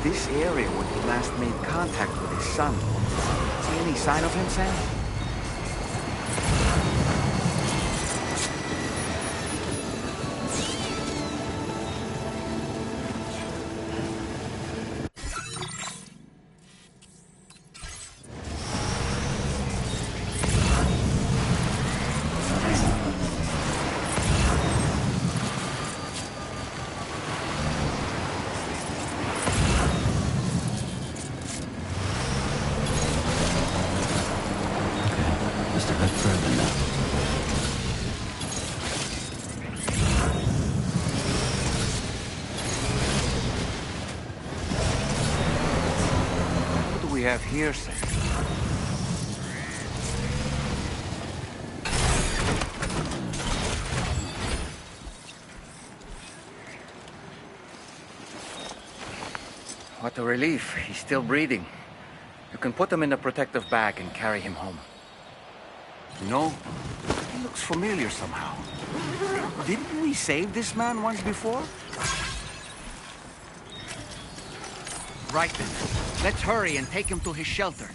This area where he last made contact with his son. See any sign of him, Sam? We have here, Sam. What a relief. He's still breathing. You can put him in a protective bag and carry him home. You know, he looks familiar somehow. Didn't we save this man once before? Right then. Let's hurry and take him to his shelter.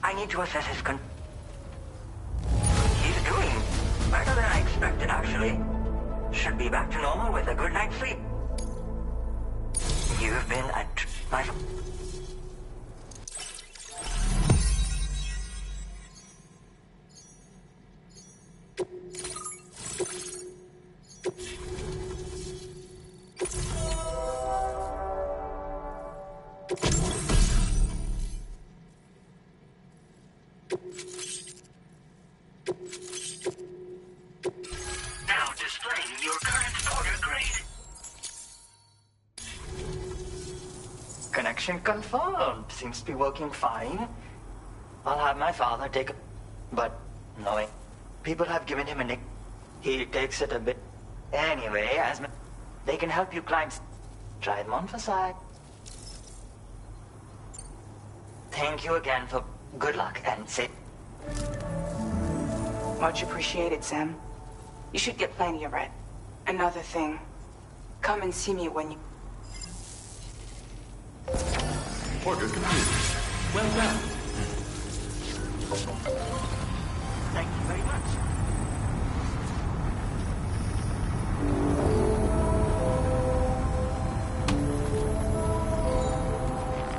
I need to assess his He's doing better than I expected, actually. Should be back to normal with a good night's sleep. You've been a My... Now displaying your current order grade. Connection confirmed. Seems to be working fine. I'll have my father take a... But, knowing people have given him a nick, he takes it a bit. Anyway, as they can help you climb... Try them on for sight. Thank you again for good luck and safe. Much appreciated, Sam. You should get plenty of rest. Another thing, come and see me when you... Order complete. Well done. Thank you very much.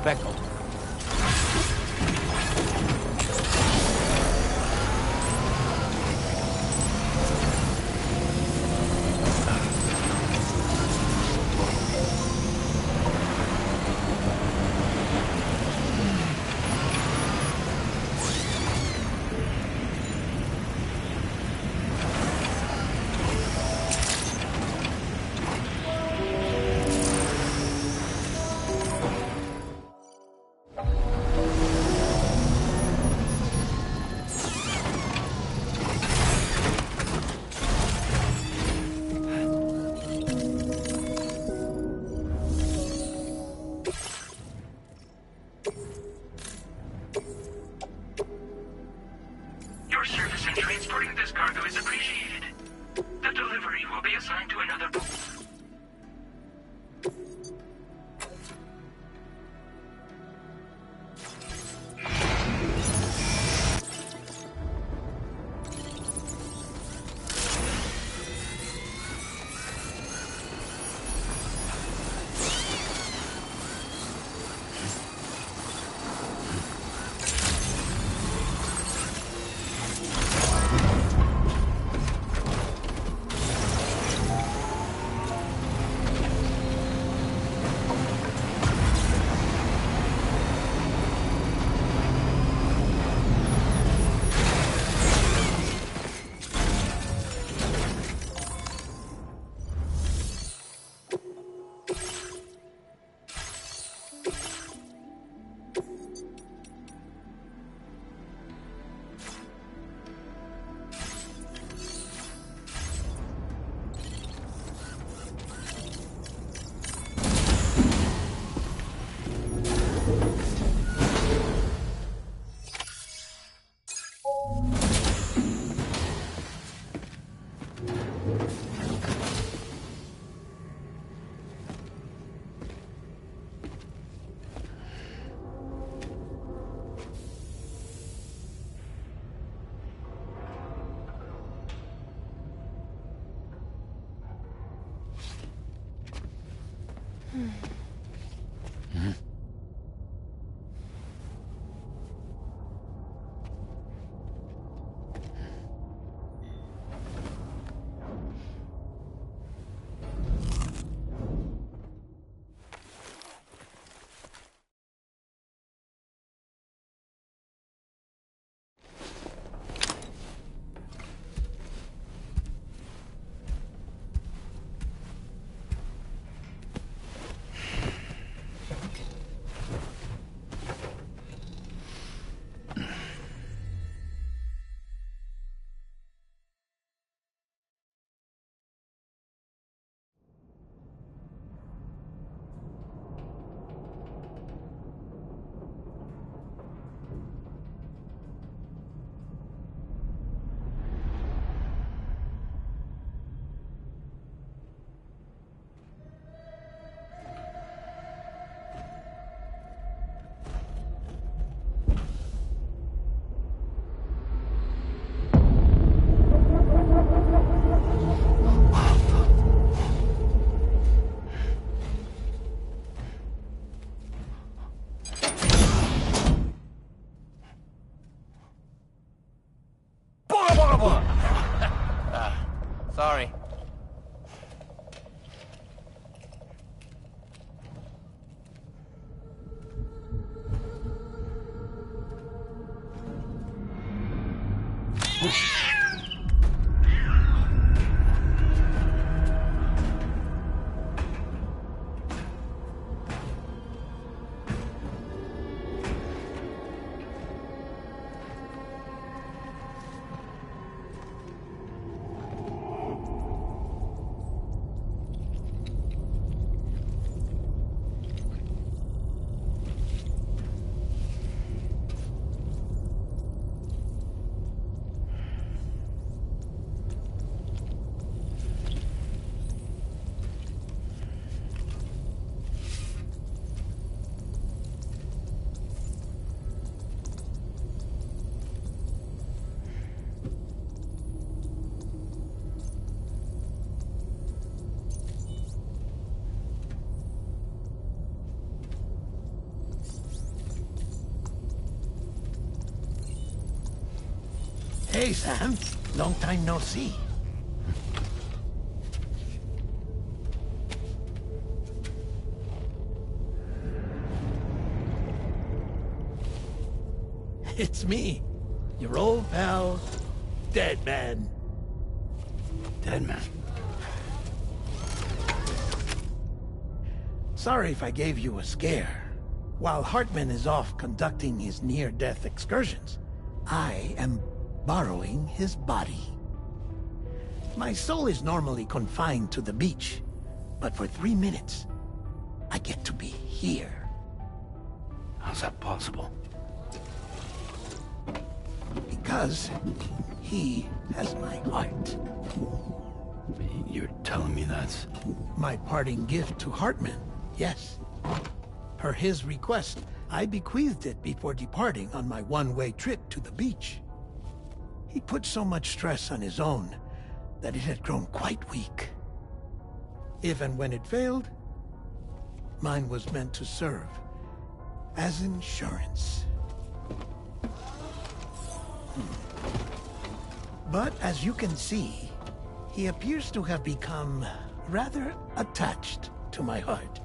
Beckel. Your service in transporting this cargo is appreciated. The delivery will be assigned to another... Sorry. Hey, Sam. Long time no see. It's me, your old pal, Dead Man. Dead Man? Sorry if I gave you a scare. While Hartman is off conducting his near-death excursions, I am borrowing his body. My soul is normally confined to the beach, but for 3 minutes, I get to be here. How's that possible? Because he has my heart. You're telling me that's... My parting gift to Hartman, yes. Per his request, I bequeathed it before departing on my one-way trip to the beach. He put so much stress on his own that it had grown quite weak. If and when it failed, mine was meant to serve as insurance. But as you can see, he appears to have become rather attached to my heart.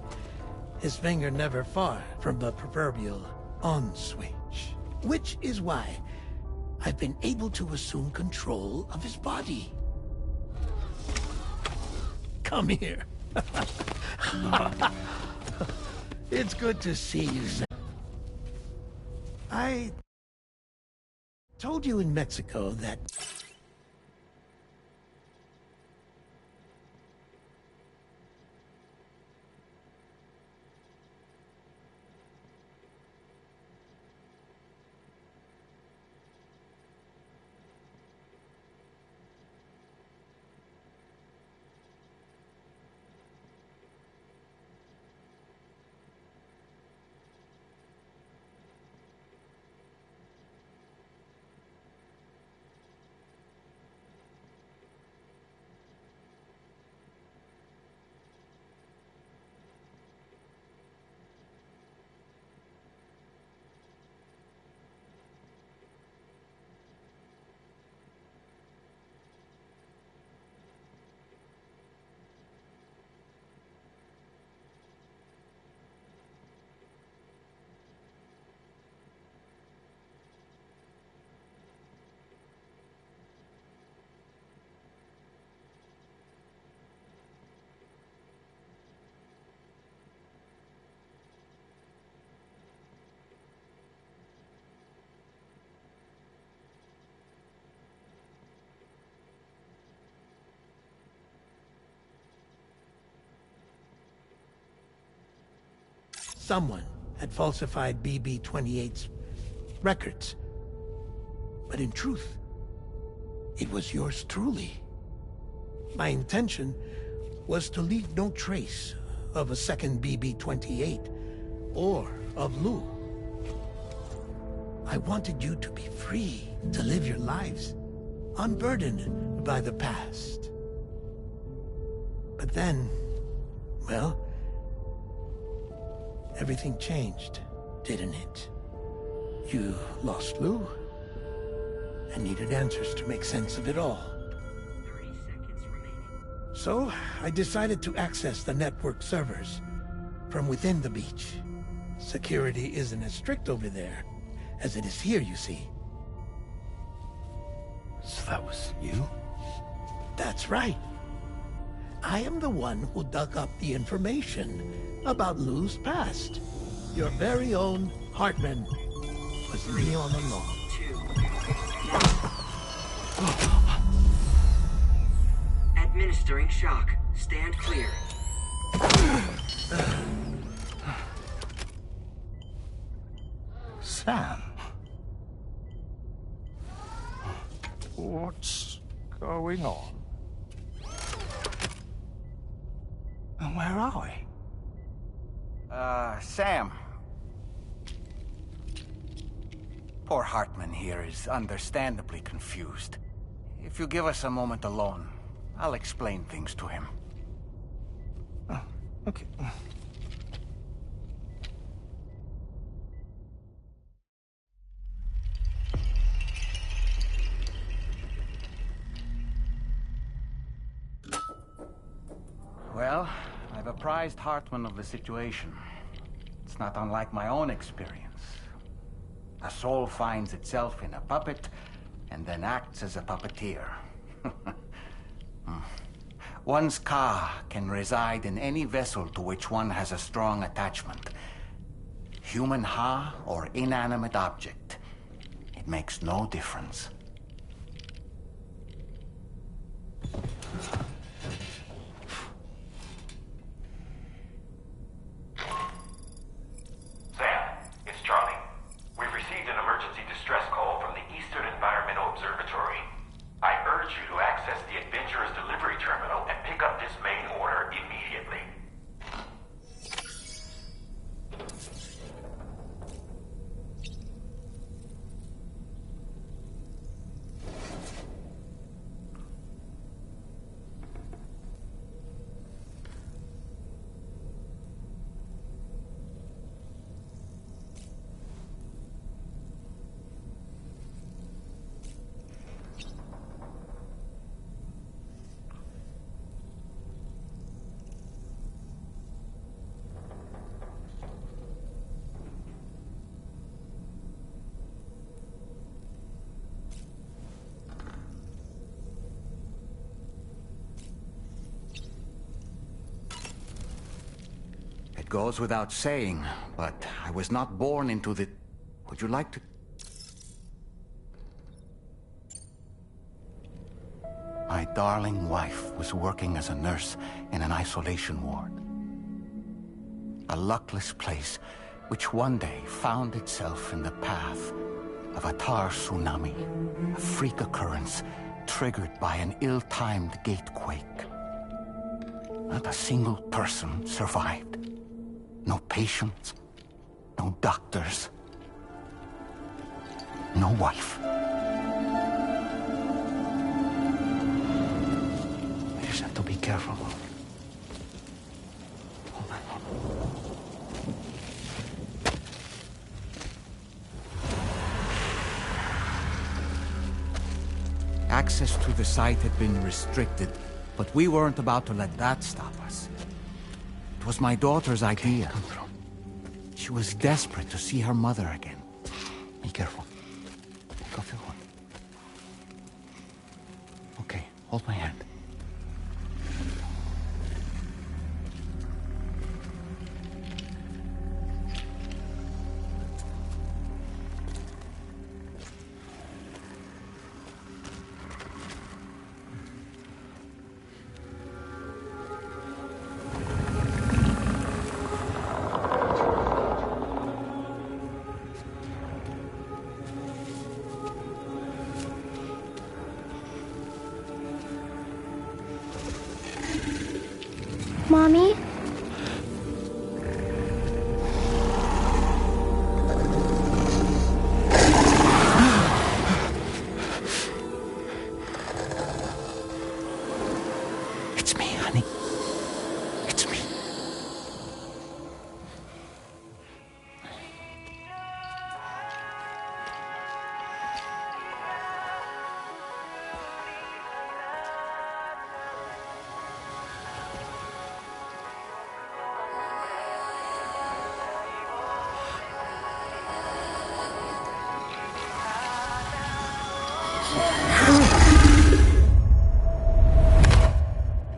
His finger never far from the proverbial on switch. Which is why I've been able to assume control of his body. Come here. It's good to see you, Sam. I told you in Mexico that... Someone had falsified BB-28's records. But in truth, it was yours truly. My intention was to leave no trace of a second BB-28 or of Lou. I wanted you to be free to live your lives, unburdened by the past. But then, well, everything changed, didn't it? You lost Lou, and needed answers to make sense of it all. 30 seconds remaining. So, I decided to access the network servers from within the beach. Security isn't as strict over there as it is here, you see. So that was you? That's right. I am the one who dug up the information about Lou's past. Your very own Hartman was me all along. Administering shock. Stand clear. Sam? What's going on? And where are we? Sam. Poor Hartman here is understandably confused. If you give us a moment alone, I'll explain things to him. Oh, okay. Well, I've apprised Hartman of the situation. It's not unlike my own experience. A soul finds itself in a puppet, and then acts as a puppeteer. One's ka can reside in any vessel to which one has a strong attachment. Human ha or inanimate object. It makes no difference. Sam, it's Charlie. We've received an emergency distress call from the Eastern Environmental Observatory. I urge you to access the Adventurer's delivery terminal and pick up this main order immediately. It goes without saying, but I was not born into the... Would you like to... My darling wife was working as a nurse in an isolation ward. A luckless place which one day found itself in the path of a tar tsunami, a freak occurrence triggered by an ill-timed gatequake. Not a single person survived. No patients, no doctors, no wife. You just have to be careful. Hold on. Access to the site had been restricted, but we weren't about to let that stop us. It was my daughter's idea. Come through. She was desperate to see her mother again. Be careful. Go feel one. Okay, hold my hand. Mommy? It's me, honey. It's me.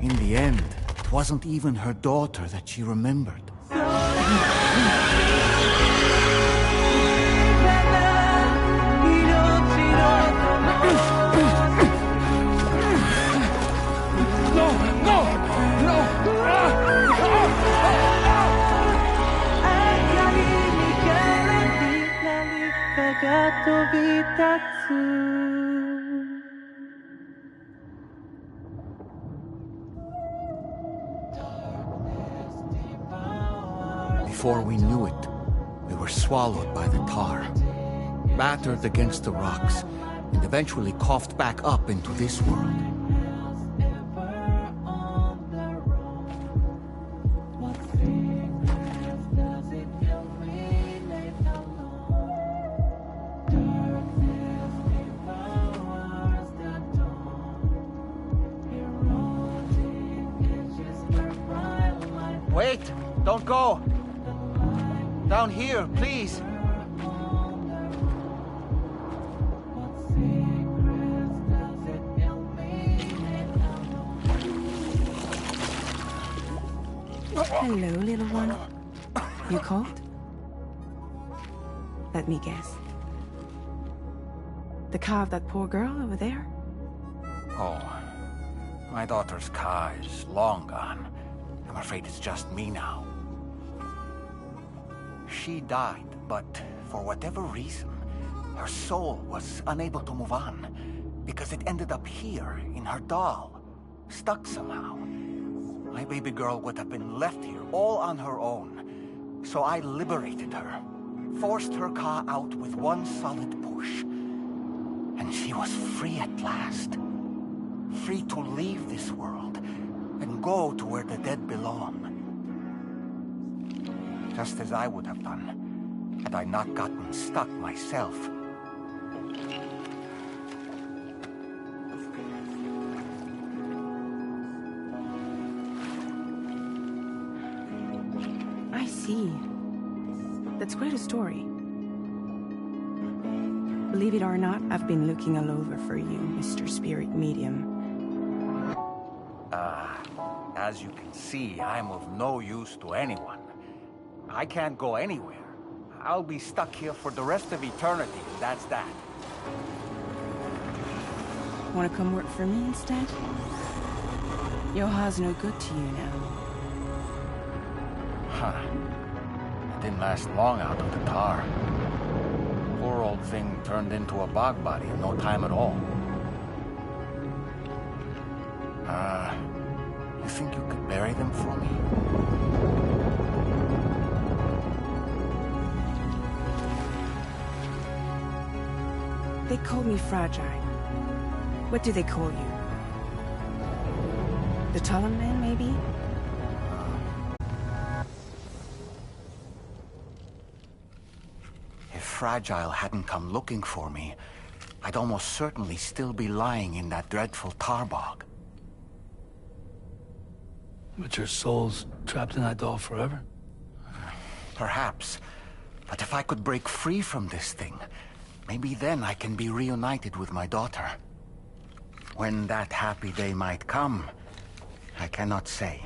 In the end, it wasn't even her daughter that she remembered. Before we knew it, we were swallowed by the tar, battered against the rocks, and eventually coughed back up into this world. Wait! Don't go! Down here, please! Hello, little one. You cold? Let me guess. The car of that poor girl over there? Oh, my daughter's car is long gone. I'm afraid it's just me now. She died, but for whatever reason, her soul was unable to move on, because it ended up here, in her doll, stuck somehow. My baby girl would have been left here all on her own, so I liberated her, forced her car out with one solid push, and she was free at last. Free to leave this world, and go to where the dead belong. Just as I would have done, had I not gotten stuck myself. I see. That's quite a story. Believe it or not, I've been looking all over for you, Mr. Spirit Medium. As you can see, I'm of no use to anyone. I can't go anywhere. I'll be stuck here for the rest of eternity, and that's that. Wanna come work for me instead? Yoha's no good to you now. Huh. It didn't last long out of the tar. Poor old thing turned into a bog body in no time at all. You think you could bury them for me? They call me fragile. What do they call you? The Talon Man, maybe? If Fragile hadn't come looking for me, I'd almost certainly still be lying in that dreadful tar bog. But your soul's trapped in that doll forever? Perhaps. But if I could break free from this thing, maybe then I can be reunited with my daughter. When that happy day might come, I cannot say.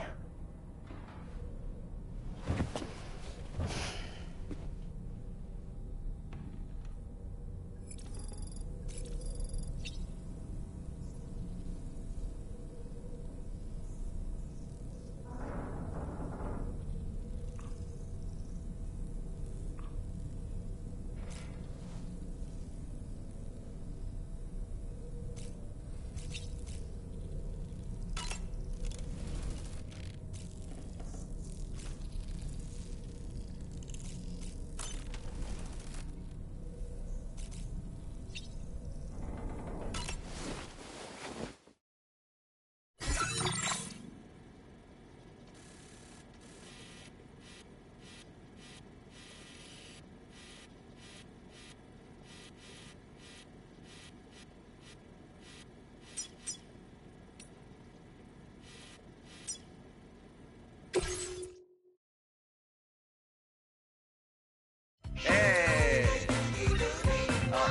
Hey!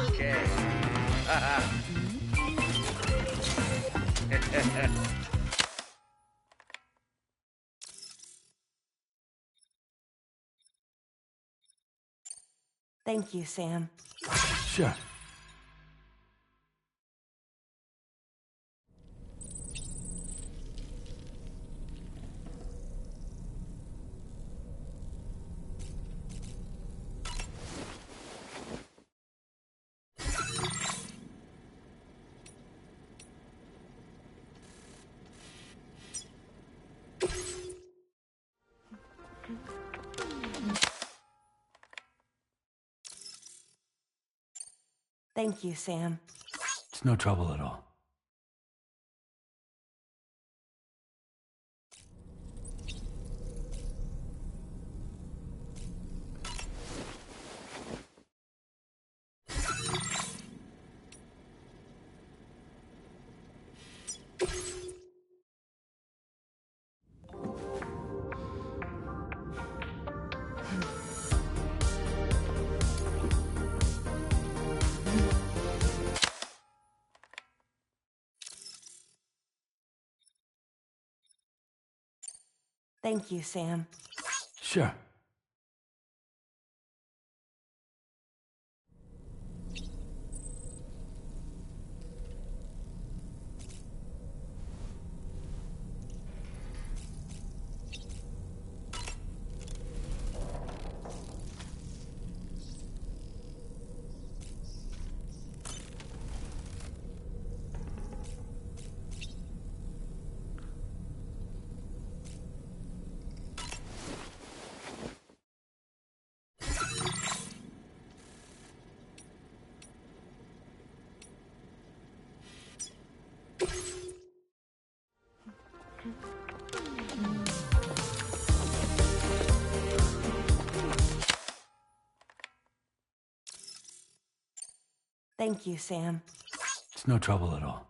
Okay. Thank you, Sam. Sure. Thank you, Sam. It's no trouble at all. Thank you, Sam. Sure. Thank you, Sam. It's no trouble at all.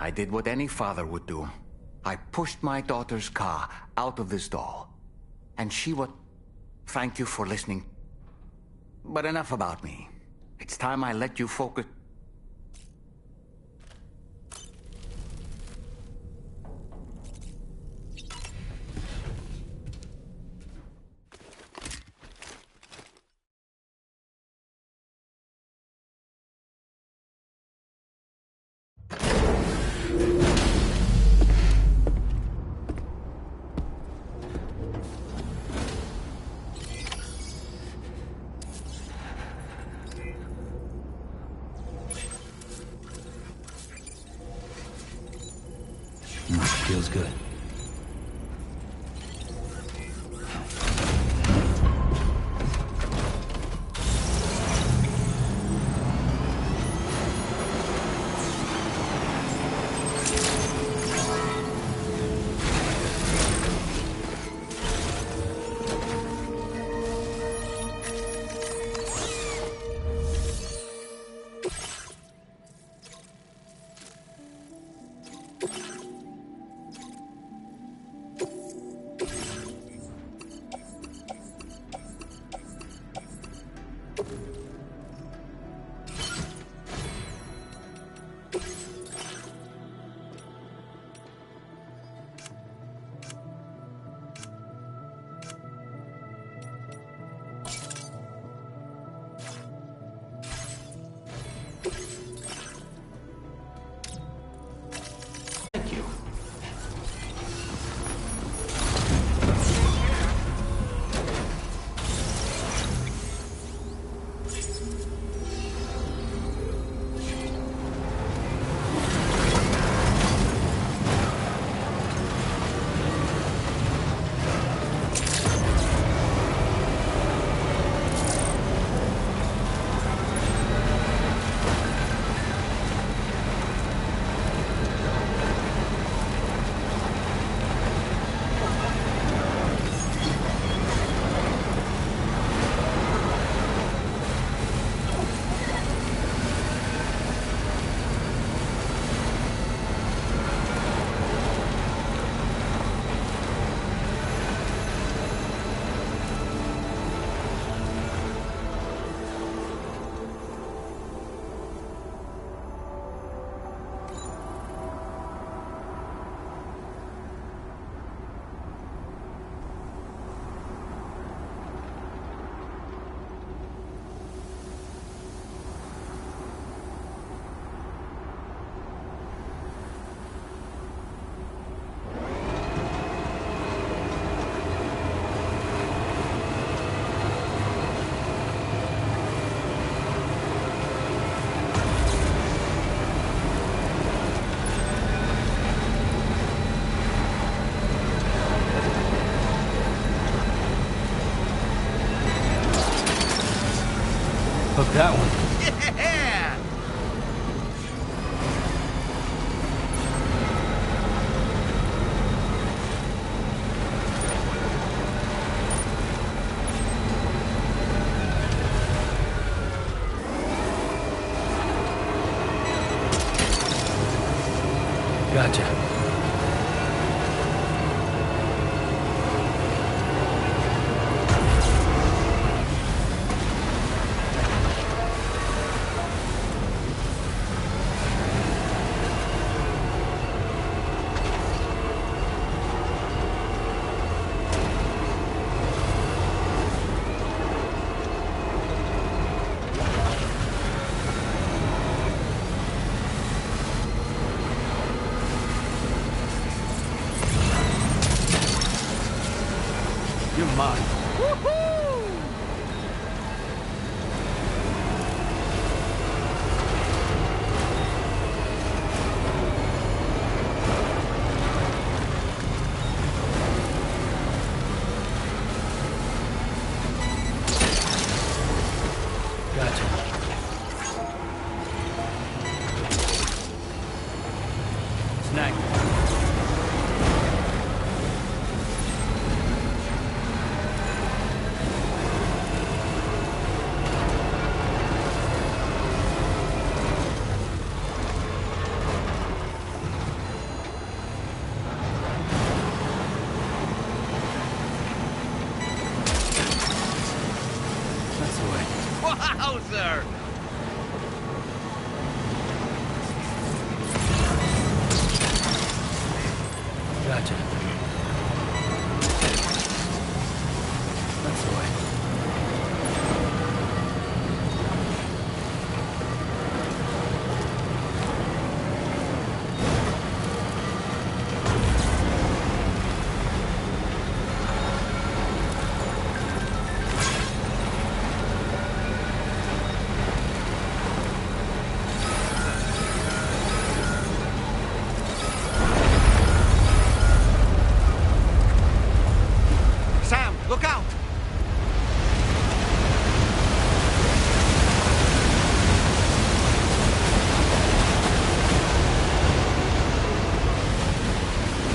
I did what any father would do. I pushed my daughter's car out of this stall. And she would... Thank you for listening. But enough about me. It's time I let you focus... Feels good. Gotcha. You're mine. Gotcha. Snack. That's the way. Wowzer! Gotcha. That's the way. Sam, look out!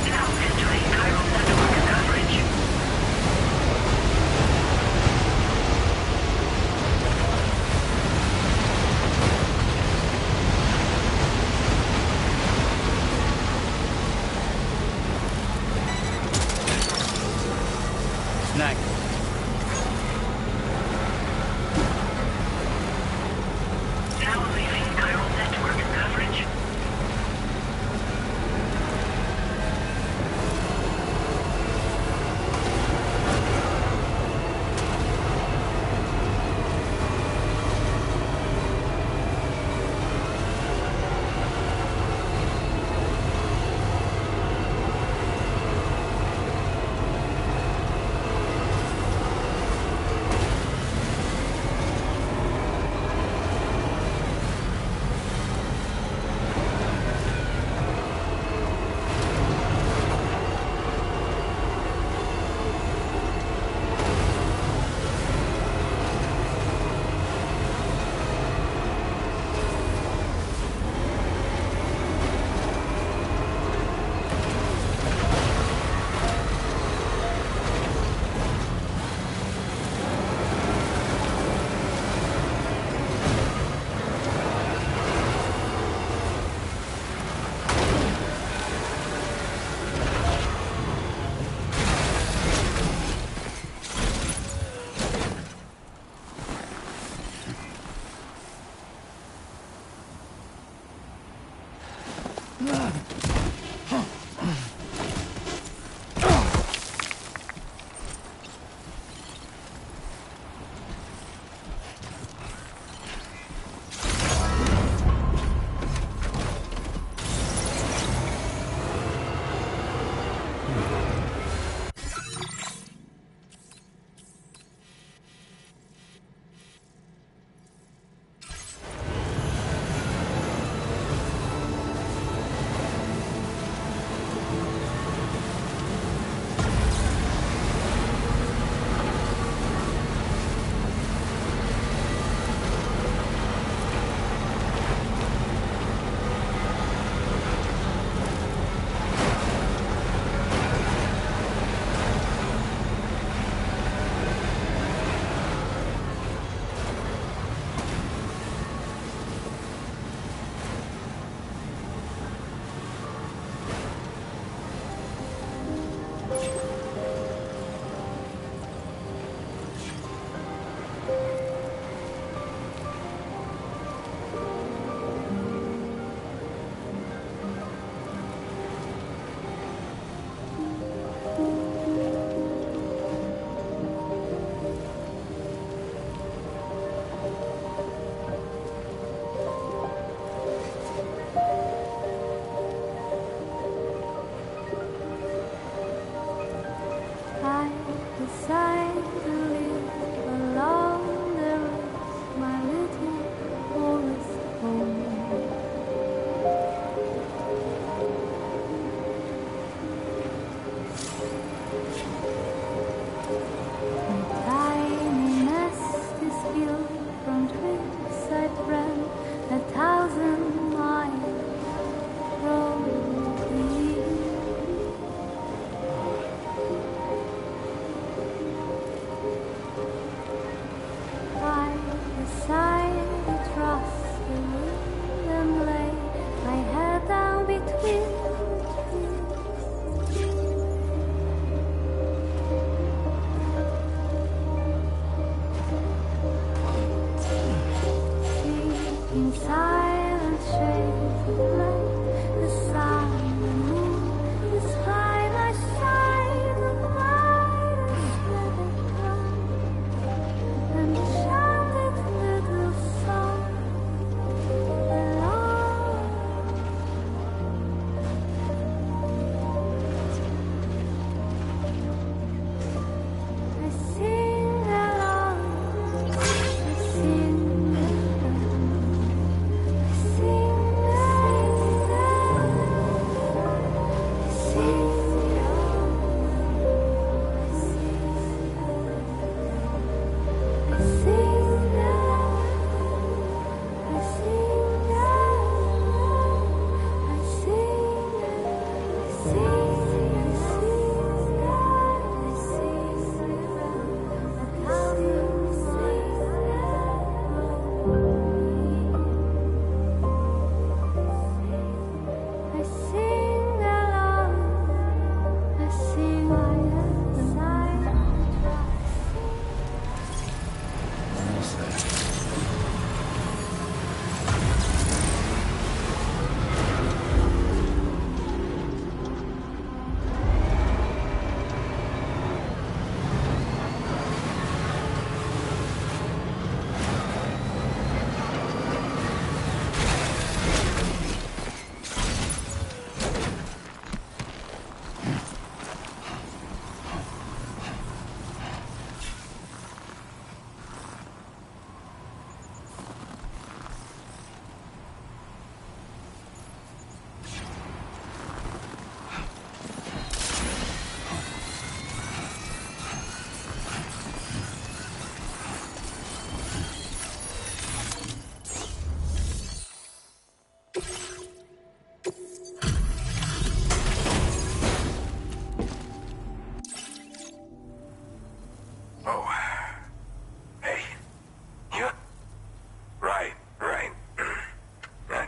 Now entering chiral network coverage. Snack. Now leaving chiral network coverage.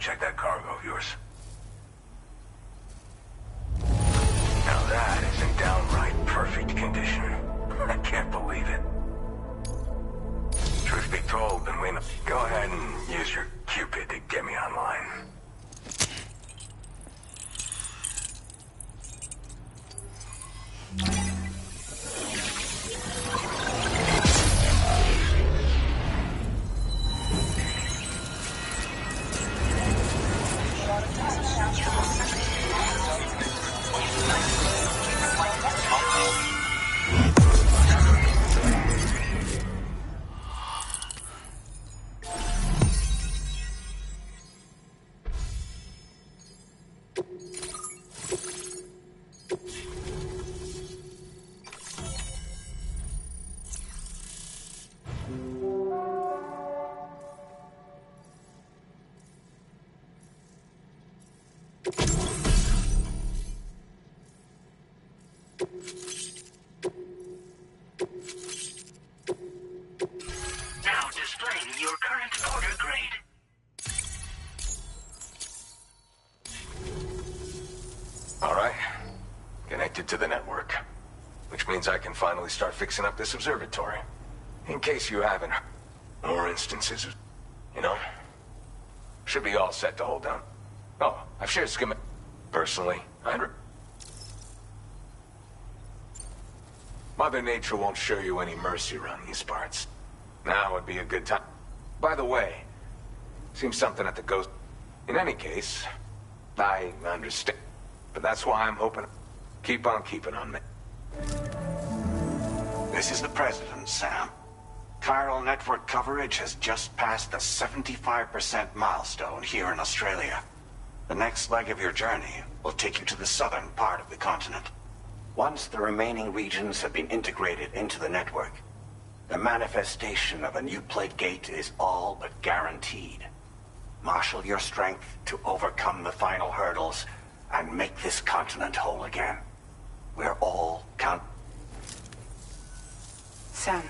check that cargo of yours. Now that is in downright perfect condition. I can't believe it. Truth be told, then go ahead and use your Cupid to get me online. Now displaying your current order grade. Alright. Connected to the network. Which means I can finally start fixing up this observatory. In case you haven't heard more instances of, you know? Should be all set to hold down. Oh, I've shared schematic. Personally, Mother Nature won't show you any mercy around these parts. Now would be a good time. By the way, seems something at the ghost. In any case, I understand. But that's why I'm hoping keep on keeping on me. This is the President, Sam. Chiral network coverage has just passed the 75% milestone here in Australia. The next leg of your journey will take you to the southern part of the continent. Once the remaining regions have been integrated into the network, the manifestation of a new plate gate is all but guaranteed. Marshal your strength to overcome the final hurdles and make this continent whole again. We're all count. Sam,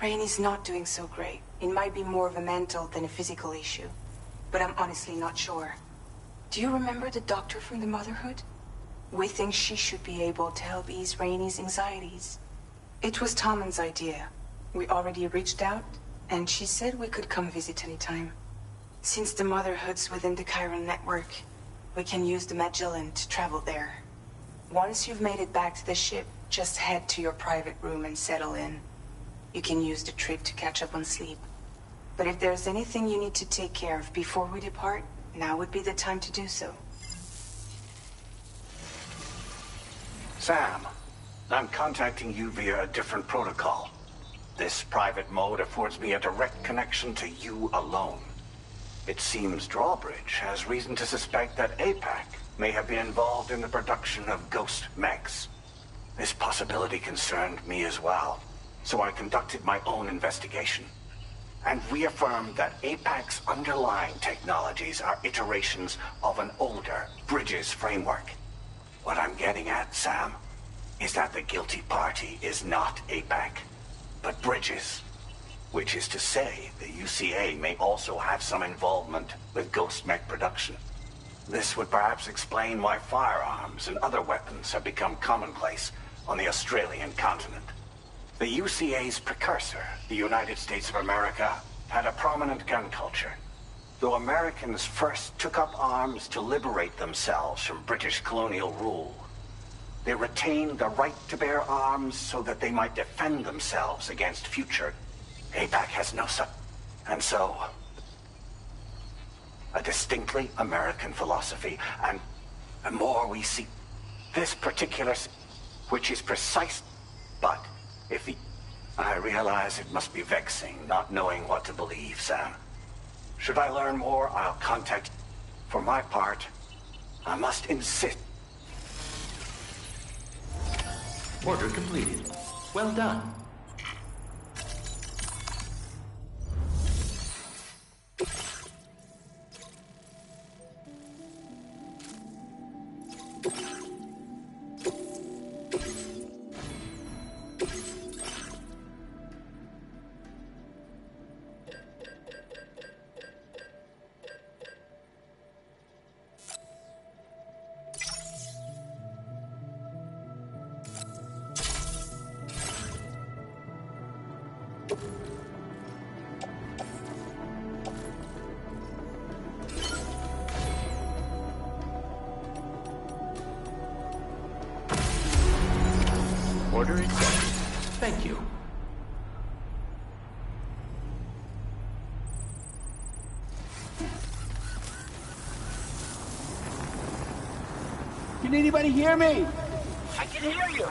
Rainey's not doing so great. It might be more of a mental than a physical issue, but I'm honestly not sure. Do you remember the doctor from the Motherhood? We think she should be able to help ease Rainey's anxieties. It was Tommen's idea. We already reached out, and she said we could come visit anytime. Since the Motherhood's within the Chiron network, we can use the Magellan to travel there. Once you've made it back to the ship, just head to your private room and settle in. You can use the trip to catch up on sleep. But if there's anything you need to take care of before we depart, now would be the time to do so. Sam, I'm contacting you via a different protocol. This private mode affords me a direct connection to you alone. It seems Drawbridge has reason to suspect that APAC may have been involved in the production of ghost mechs. This possibility concerned me as well, so I conducted my own investigation and reaffirmed that APAC's underlying technologies are iterations of an older Bridges framework. What I'm getting at, Sam, is that the guilty party is not APAC, but Bridges. Which is to say, the UCA may also have some involvement with ghost mech production. This would perhaps explain why firearms and other weapons have become commonplace on the Australian continent. The UCA's precursor, the United States of America, had a prominent gun culture. Though Americans first took up arms to liberate themselves from British colonial rule, they retained the right to bear arms so that they might defend themselves against future. APAC has no such. And so, a distinctly American philosophy, and the more we see this particular, which is precise, but if the... I realize it must be vexing not knowing what to believe, Sam. Should I learn more, I'll contact you. For my part, I must insist. Order completed. Well done. Order accepted. Thank you. Can anybody hear me? I can hear you.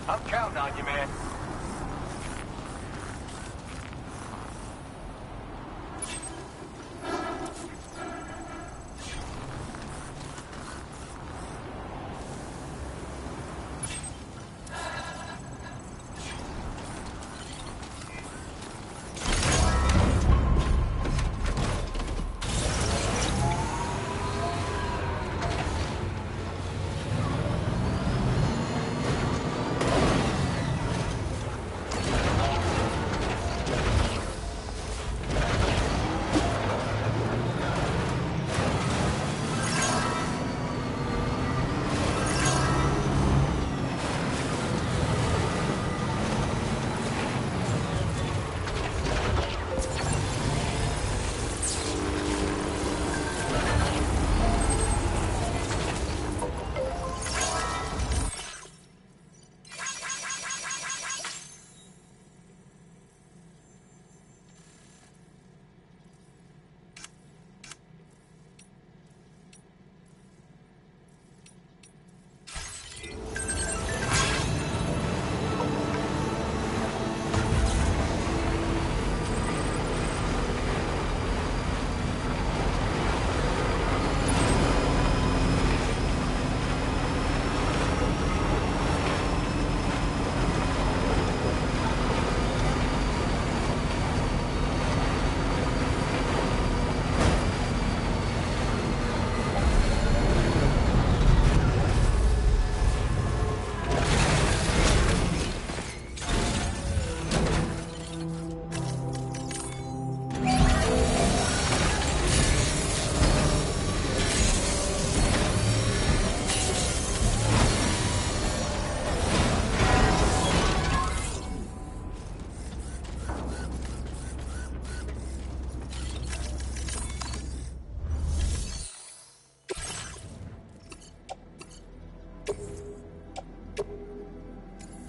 I'm counting on you, man.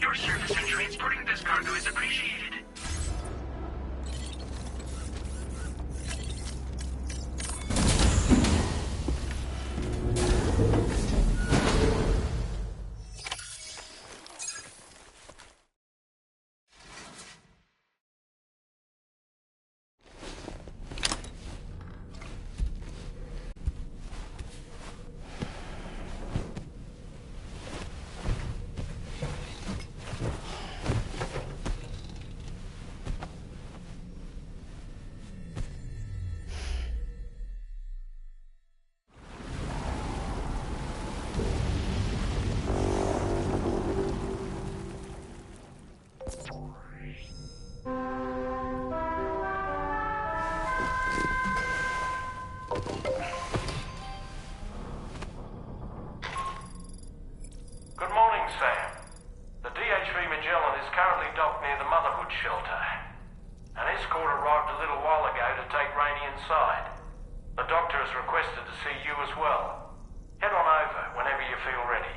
Your service in transporting this cargo is appreciated. Good morning, Sam. The DHV Magellan is currently docked near the Motherhood shelter. An escort arrived a little while ago to take Rainey inside. The doctor has requested to see you as well. Head on over whenever you feel ready.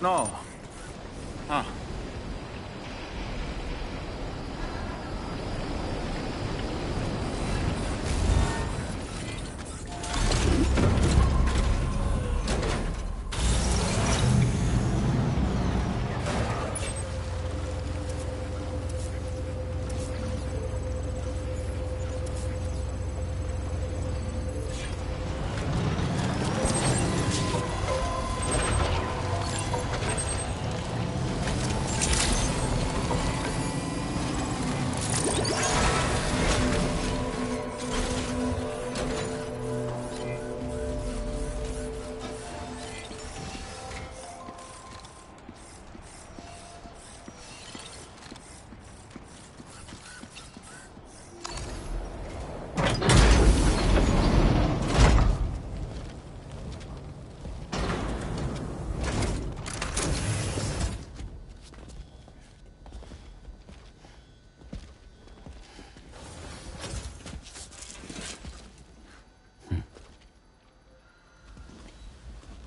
snow. Huh.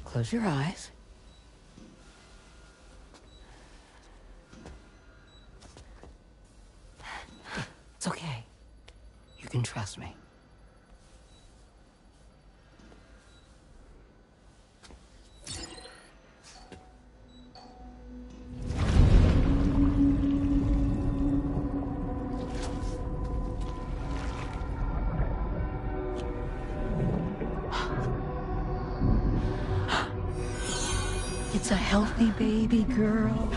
Close your eyes. It's okay. You can trust me. It's a healthy baby girl.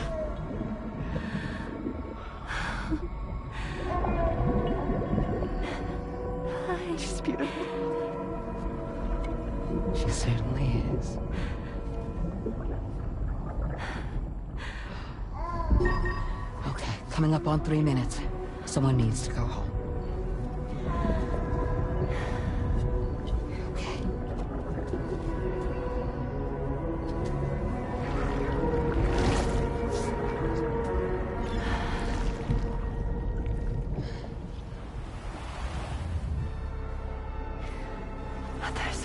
She's beautiful. She certainly is. Okay, coming up on 3 minutes. Someone needs to go home.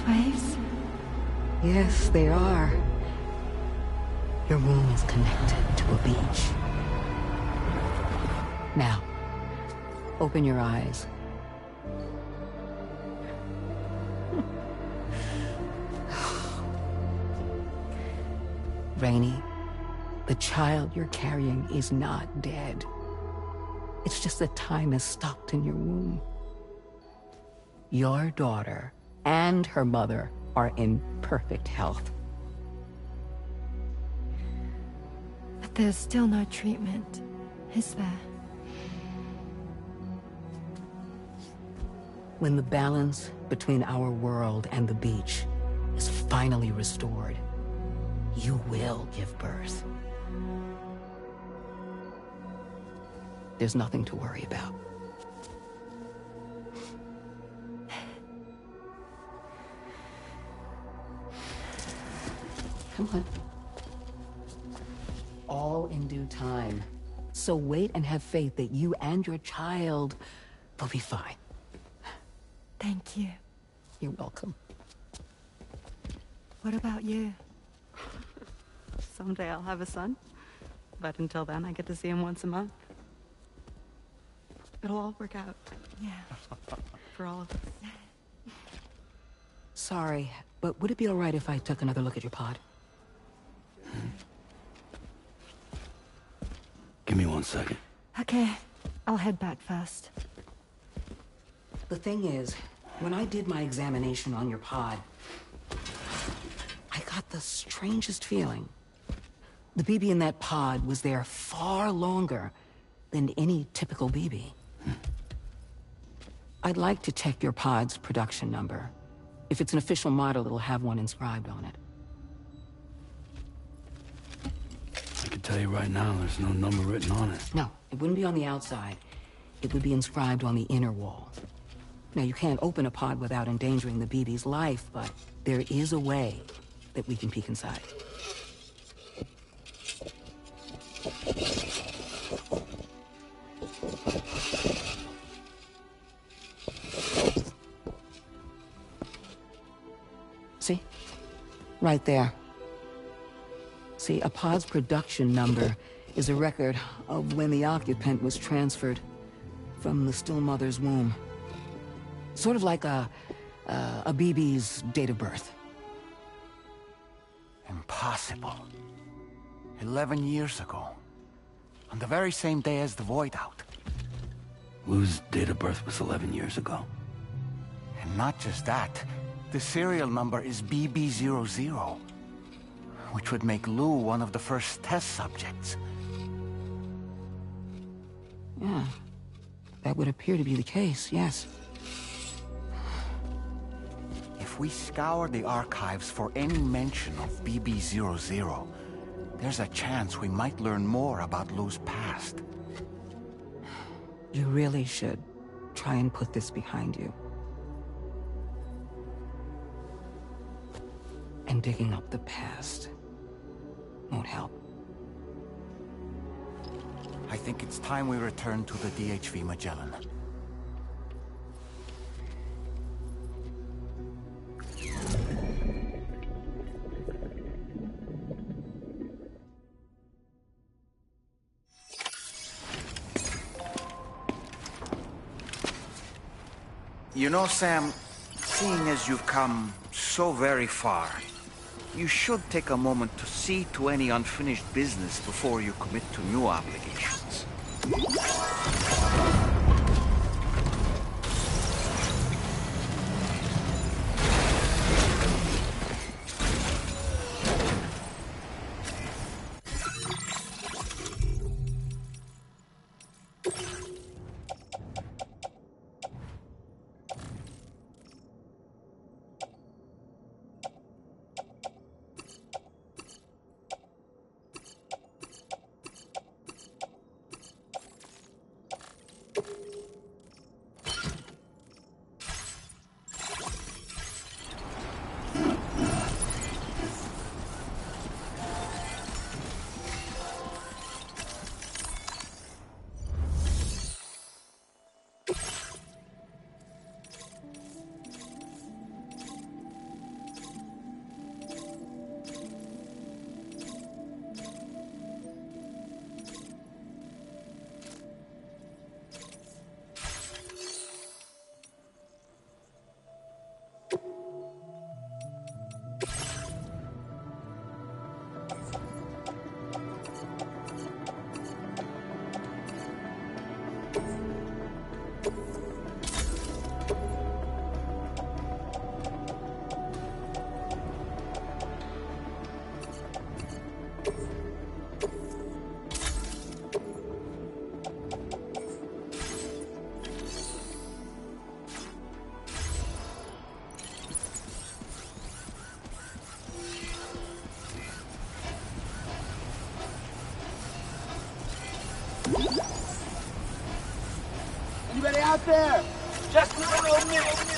Waves? Yes, they are. Your room is connected to a beach. Now, open your eyes. Rainey, the child you're carrying is not dead. It's just that time has stopped in your womb. Your daughter and her mother are in perfect health. But there's still no treatment, is there? When the balance between our world and the beach is finally restored, you will give birth. There's nothing to worry about. Come on. All in due time. So wait and have faith that you and your child will be fine. Thank you. You're welcome. What about you? Someday I'll have a son. But until then, I get to see him once a month. It'll all work out. Yeah. For all of us. Sorry, but would it be all right if I took another look at your pod? Give me 1 second. Okay, I'll head back first. The thing is, when I did my examination on your pod, I got the strangest feeling. The BB in that pod was there far longer than any typical BB. I'd like to check your pod's production number. If it's an official model, it'll have one inscribed on it. I can tell you right now, there's no number written on it. No, it wouldn't be on the outside. It would be inscribed on the inner wall. Now, you can't open a pod without endangering the BB's life, but there is a way that we can peek inside. See? Right there. See, a pod's production number is a record of when the occupant was transferred from the still mother's womb. Sort of like a BB's date of birth. Impossible. 11 years ago. On the very same day as the Void Out. Lou's date of birth was 11 years ago. And not just that, the serial number is BB00, which would make Lou one of the first test subjects. Yeah, that would appear to be the case, yes. If we scour the archives for any mention of BB00, there's a chance we might learn more about Lou's past. You really should try and put this behind you. And digging up the past won't help. I think it's time we return to the DHV Magellan. You know, Sam, seeing as you've come so very far, you should take a moment to see to any unfinished business before you commit to new obligations. Anybody out there? Just a little minute.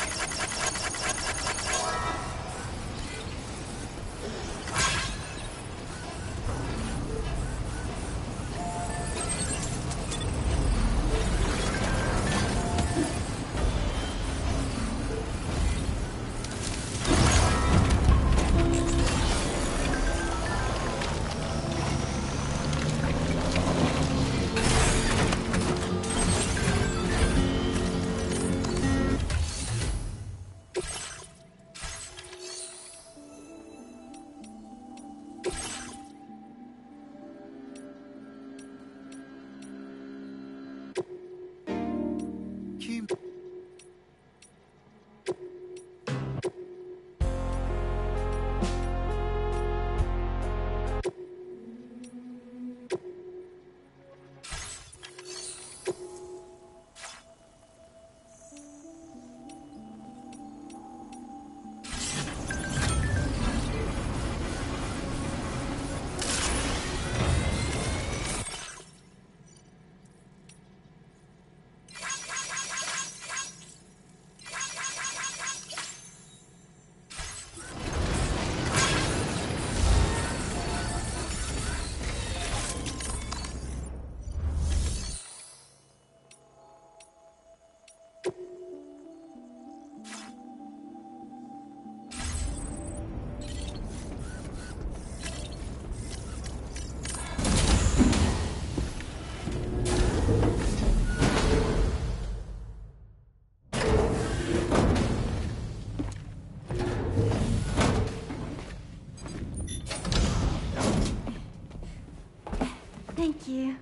you.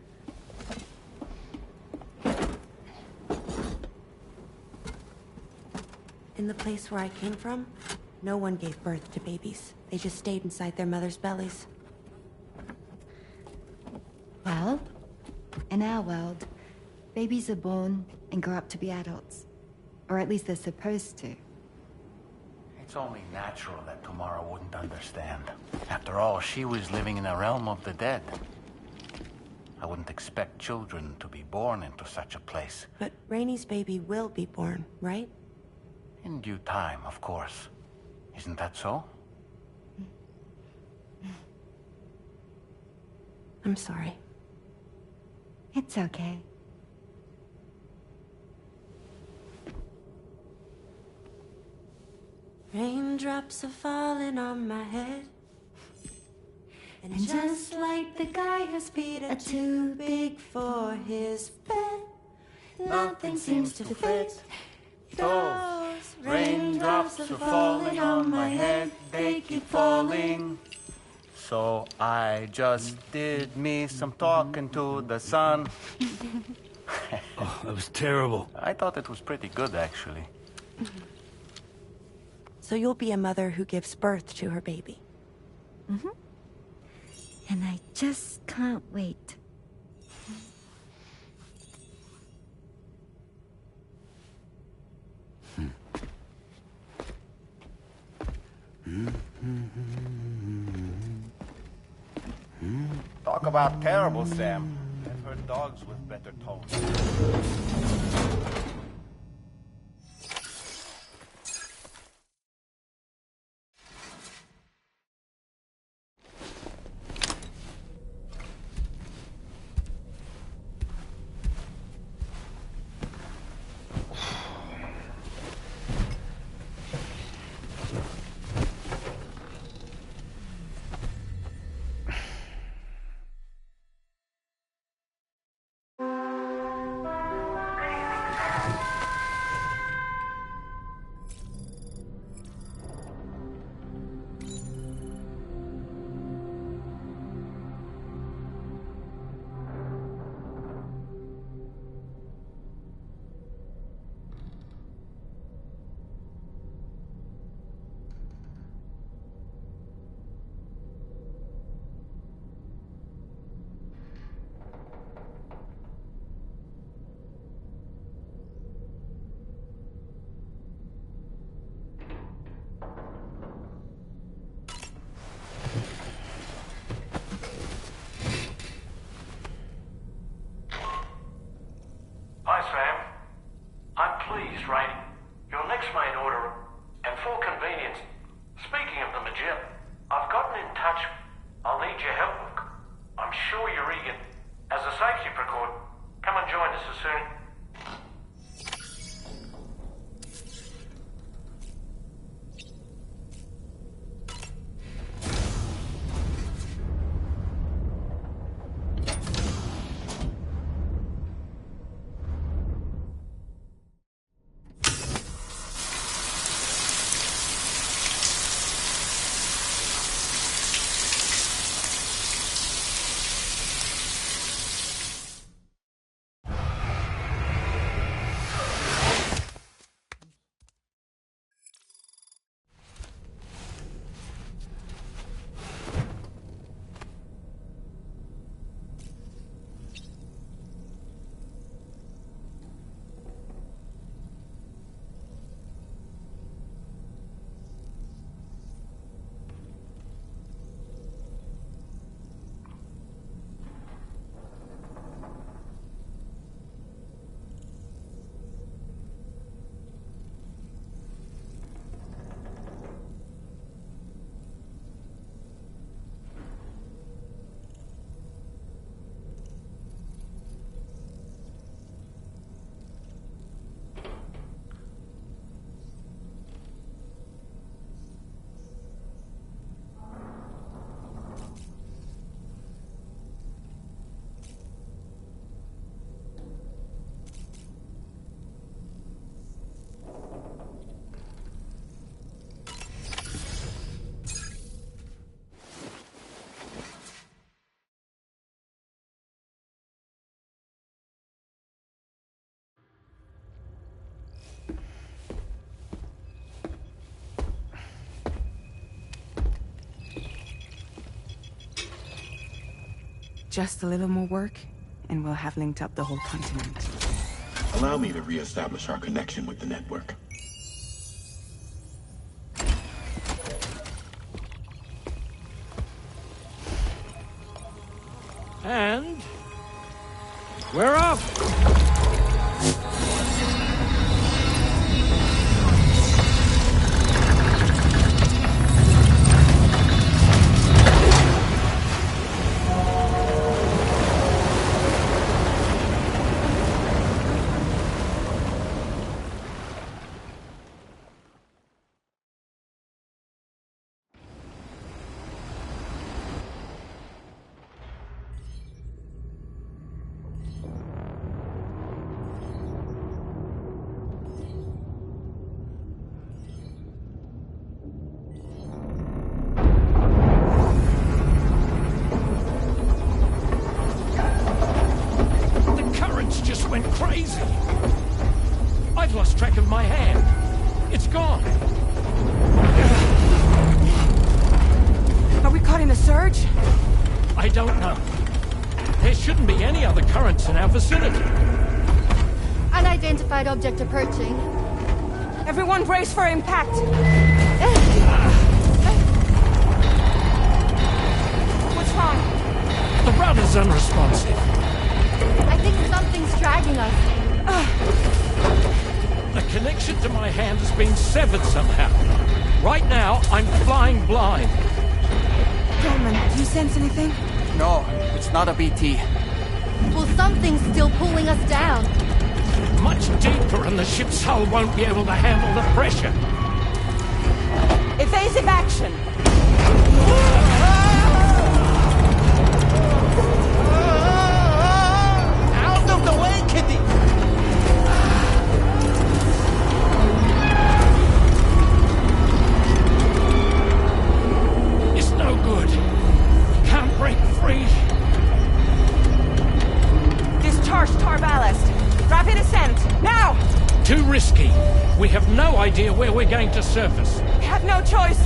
In the place where I came from, no one gave birth to babies. They just stayed inside their mothers' bellies. Well, in our world, babies are born and grow up to be adults. Or at least they're supposed to. It's only natural that Tamara wouldn't understand. After all, she was living in a realm of the dead. I wouldn't expect children to be born into such a place. But Rainey's baby will be born, right? In due time, of course. Isn't that so? I'm sorry. It's okay. Raindrops are falling on my head. And just like the guy whose feet are too big for his bed, nothing seems to fit. Those raindrops are falling on my head, they keep falling. So I just did me some talking to the sun. Oh, that was terrible. I thought it was pretty good, actually. So you'll be a mother who gives birth to her baby. Mm-hmm. And I just can't wait. Talk about terrible, Sam. I've heard dogs with better tones. Hi, Sam. I'm pleased, Rainey. Your next main order, and for convenience, speaking of the Megint, I've gotten in touch. I'll need your help. I'm sure you're eager. As a safety precaution, come and join us as soon. Just a little more work, and we'll have linked up the whole continent. Allow me to reestablish our connection with the network. And we're off! Went crazy. I've lost track of my hand. It's gone. Are we caught in a surge? I don't know. There shouldn't be any other currents in our vicinity. Unidentified object approaching. Everyone brace for impact. What's wrong? The rudder's unresponsive. I think something's dragging us. The connection to my hand has been severed somehow. Right now, I'm flying blind. Dolman, do you sense anything? No, it's not a BT. Well, something's still pulling us down. Much deeper, and the ship's hull won't be able to handle the pressure. Evasive action! Out of the way, Kitty! It's no good. Can't break free. Discharge tar ballast. Rapid ascent, now! Too risky. We have no idea where we're going to surface. We have no choice.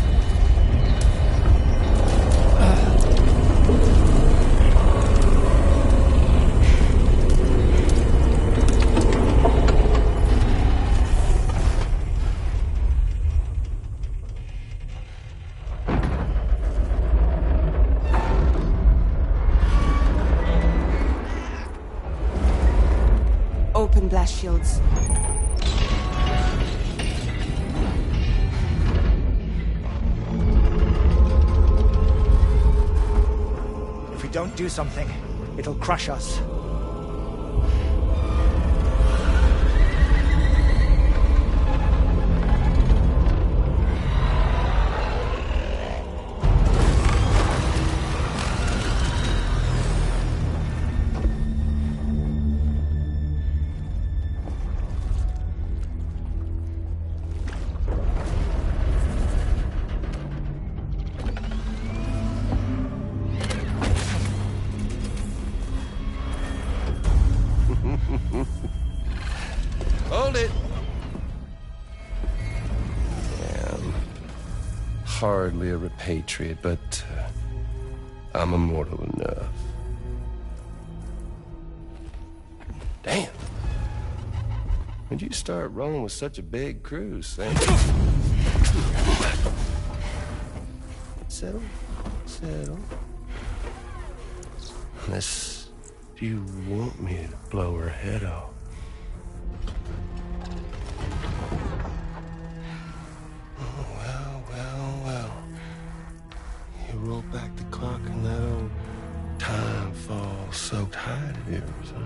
Open blast shields. If we don't do something, it'll crush us. Hold it. Yeah, I'm hardly a repatriate, but I'm immortal enough. Damn. When'd you start rolling with such a big crew, Sam? Settle. Settle. Unless you want me to blow her head off. You roll back the clock in that old time-fall-soaked hide of yours, huh?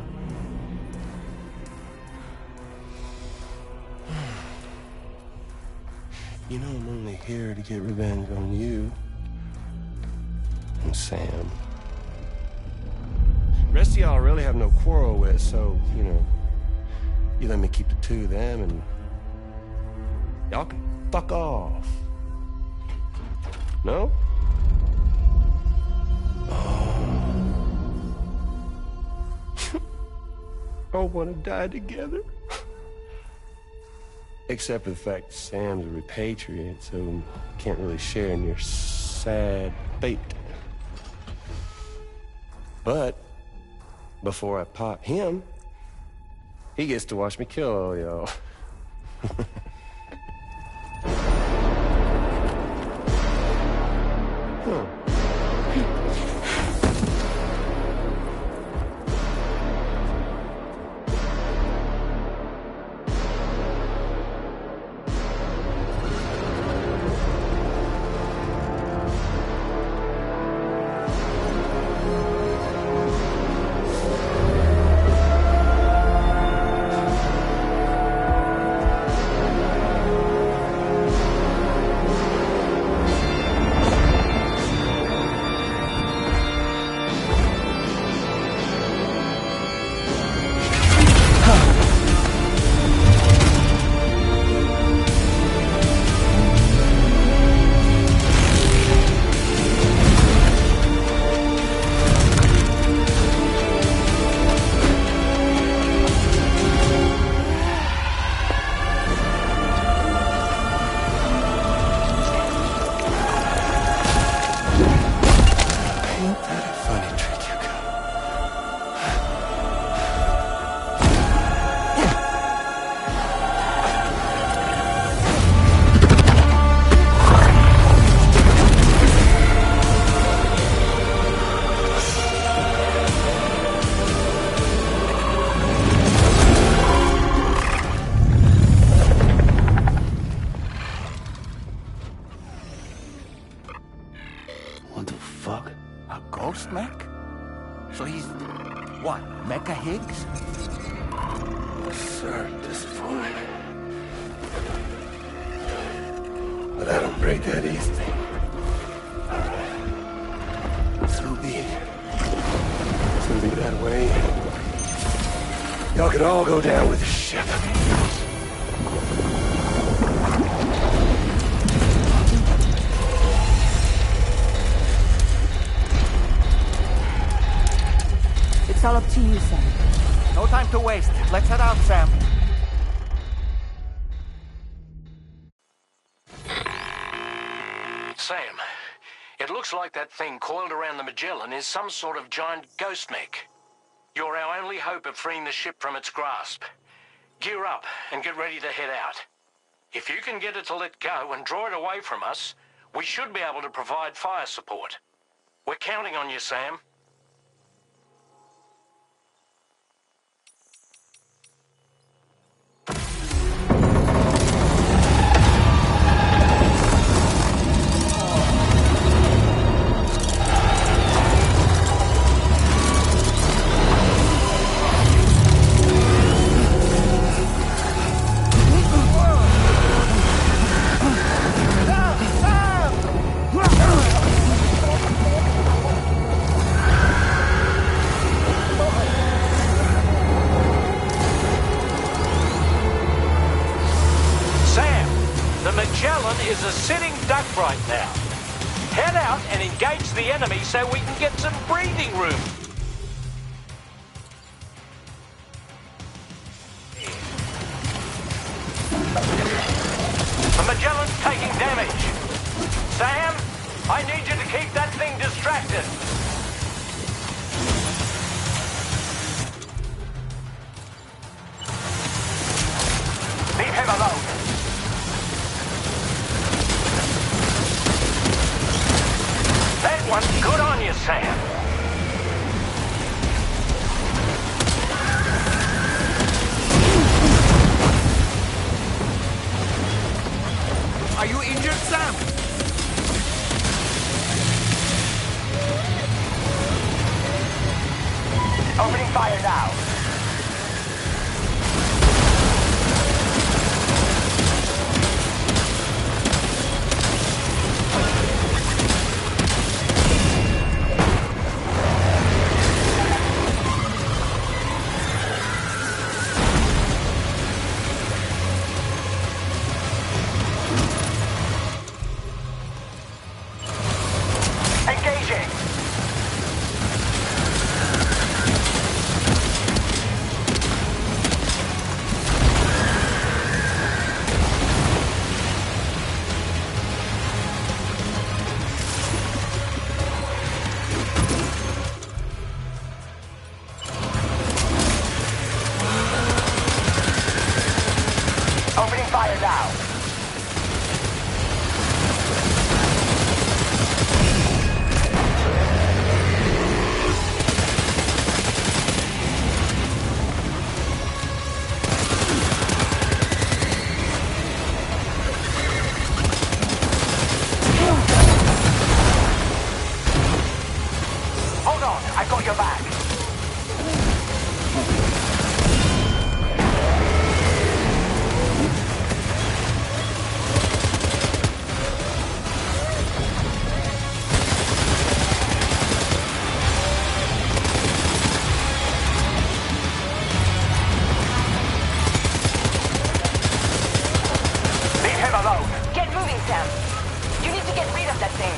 You know I'm only here to get revenge on you and Sam. The rest of y'all I really have no quarrel with, so, you know, you let me keep the two of them and y'all can fuck off. No? All want to die together. Except for the fact Sam's a repatriate, so can't really share in your sad fate. But before I pop him, he gets to watch me kill all y'all. Ghost mech? So he's... what, Mecha Higgs? Sir, at this point. But I don't break that easy. Alright. So be it. It's gonna be that way. Y'all could all go down with the ship. It's all up to you, Sam. No time to waste. Let's head out, Sam. Sam, it looks like that thing coiled around the Magellan is some sort of giant ghost mech. You're our only hope of freeing the ship from its grasp. Gear up and get ready to head out. If you can get it to let go and draw it away from us, we should be able to provide fire support. We're counting on you, Sam. Is a sitting duck right now. Head out and engage the enemy so we can get some breathing room. The Magellan's taking damage. Sam, I need you to keep that thing distracted. Leave him alone. One good on you, Sam. Are you injured, Sam? Opening fire now. Opening fire now. Hold on, I got your back. Leave him alone. Get moving, Sam. You need to get rid of that thing.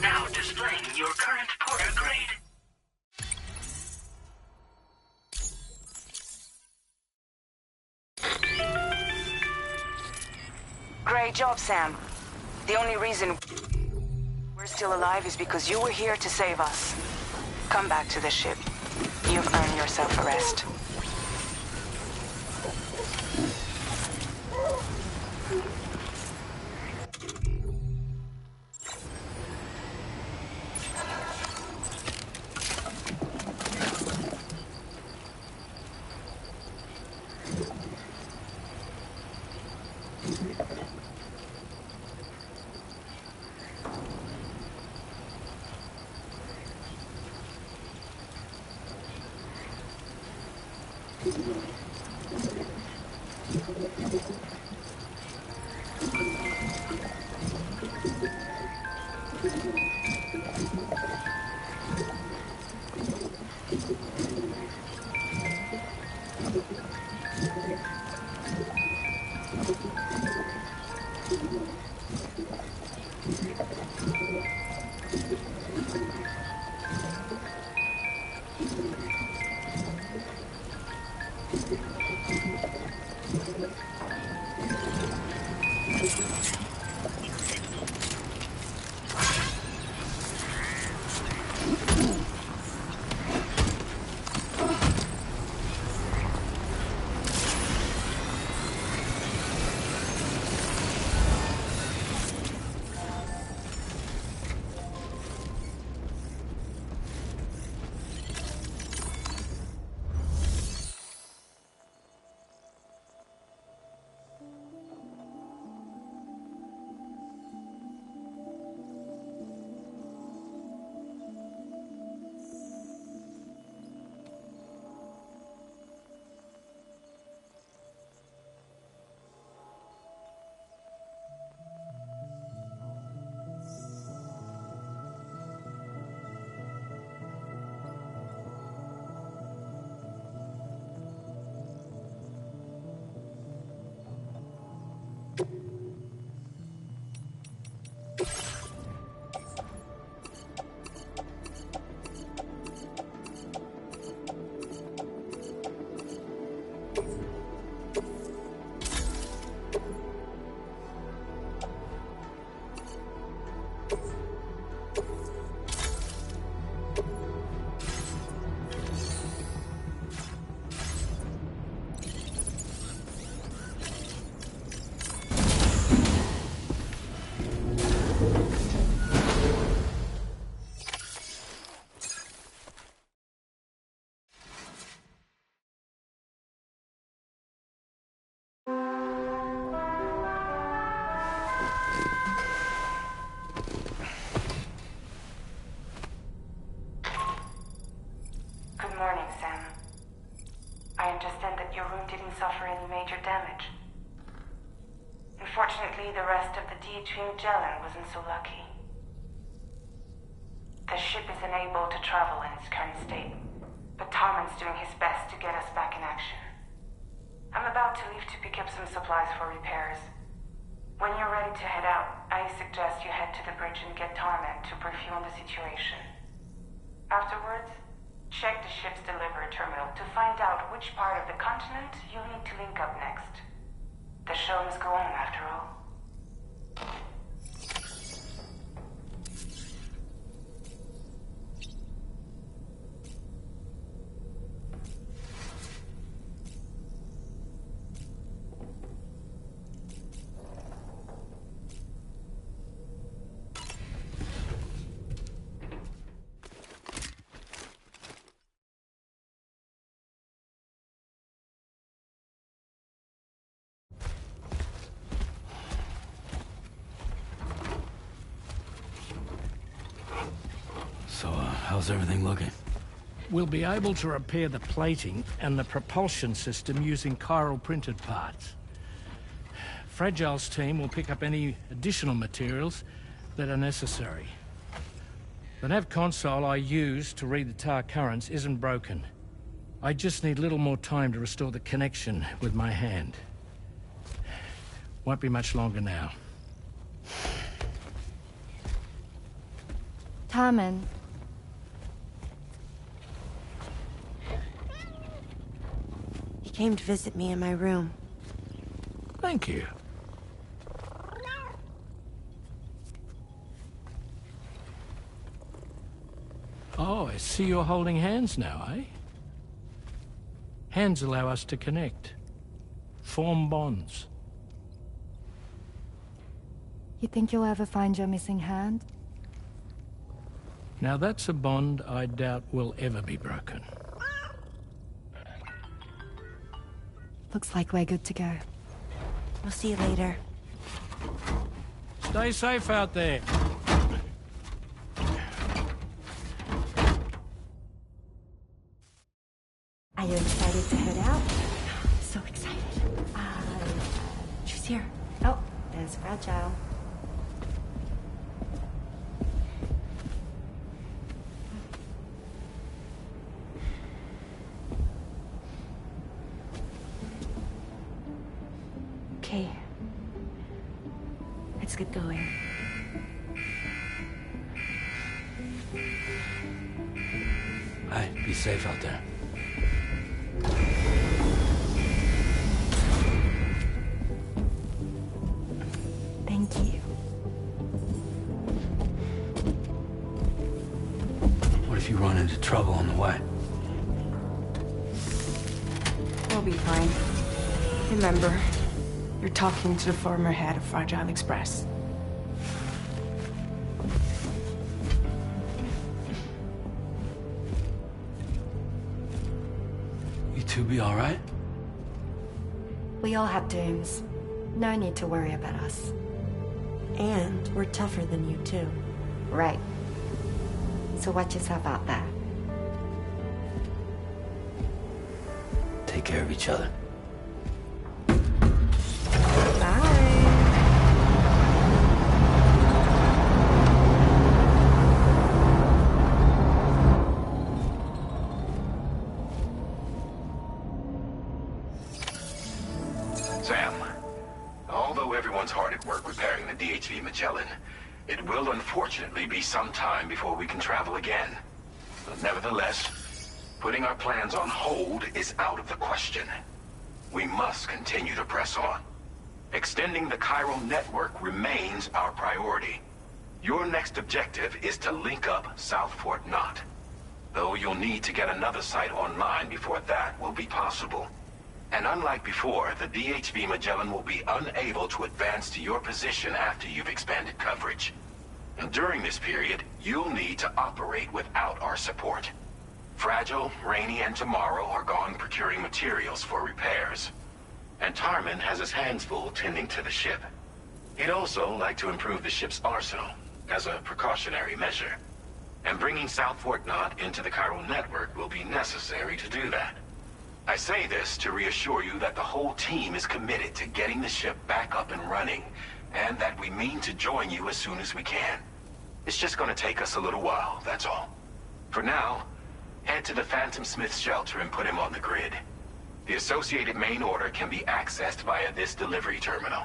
Now displaying your current Porter grade. Great job, Sam. The only reason we're still alive is because you were here to save us. Come back to the ship. You've earned yourself a rest. Maybe the rest of the DHV Magellan wasn't so lucky. The ship is unable to travel in its current state, but Tarman's doing his best to get us back in action. I'm about to leave to pick up some supplies for repairs. When you're ready to head out, I suggest you head to the bridge and get Tarman to brief you on the situation. Afterwards, check the ship's delivery terminal to find out which part of the continent you'll need to link up next. The show must go on, after all. So, how's everything looking? We'll be able to repair the plating and the propulsion system using chiral printed parts. Fragile's team will pick up any additional materials that are necessary. The nav console I used to read the tar currents isn't broken. I just need a little more time to restore the connection with my hand. Won't be much longer now. Tarman. He came to visit me in my room. Thank you. Oh, I see you're holding hands now, eh? Hands allow us to connect. Form bonds. You think you'll ever find your missing hand? Now that's a bond I doubt will ever be broken. Looks like we're good to go. We'll see you later. Stay safe out there. Are you excited to head out? So excited. She's here. Oh, there's Fragile. Okay. Let's get going. Hey, be safe out there. Thank you. What if you run into trouble on the way? We'll be fine. Remember, you're talking to the former head of Fragile Express. You two be all right? We all have dooms. No need to worry about us. And we're tougher than you, too. Right. So watch yourself out there. Take care of each other. Sam, although everyone's hard at work repairing the DHV Magellan, it will unfortunately be some time before we can travel again. But nevertheless, putting our plans on hold is out of the question. We must continue to press on. Extending the chiral network remains our priority. Your next objective is to link up South Fort Knot. Though you'll need to get another site online before that will be possible. And unlike before, the DHV Magellan will be unable to advance to your position after you've expanded coverage. And during this period, you'll need to operate without our support. Fragile, Rainey, and Tomorrow are gone procuring materials for repairs. And Tarman has his hands full tending to the ship. He'd also like to improve the ship's arsenal, as a precautionary measure. And bringing South Fort Knot into the chiral network will be necessary to do that. I say this to reassure you that the whole team is committed to getting the ship back up and running and that we mean to join you as soon as we can. It's just gonna take us a little while, that's all. For now, head to the Phantom Smith shelter and put him on the grid. The associated main order can be accessed via this delivery terminal.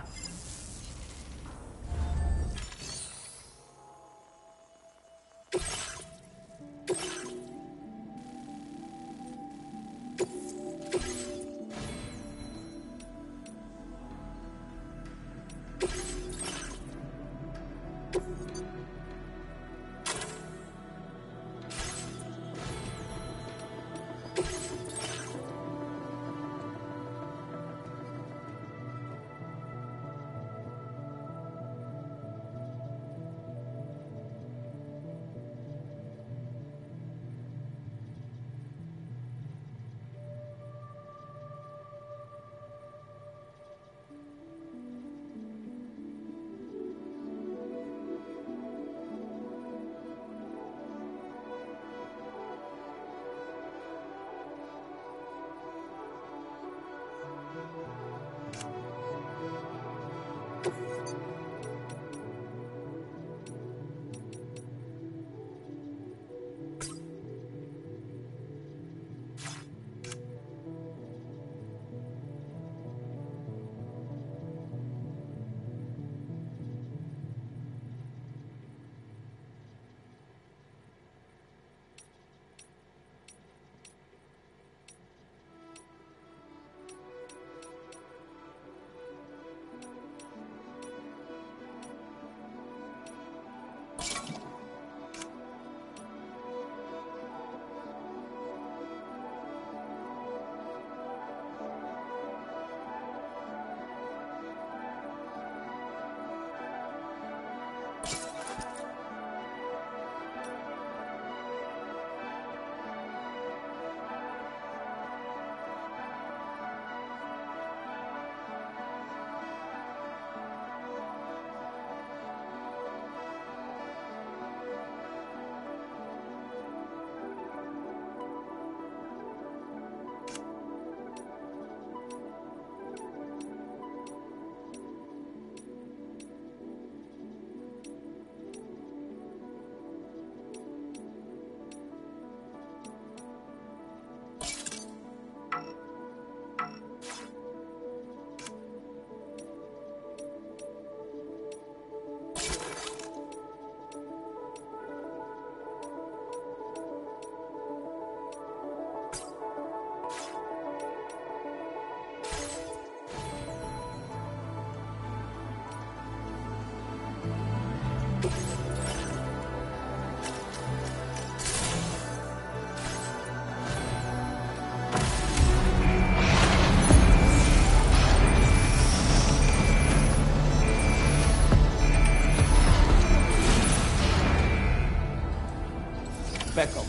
Back up.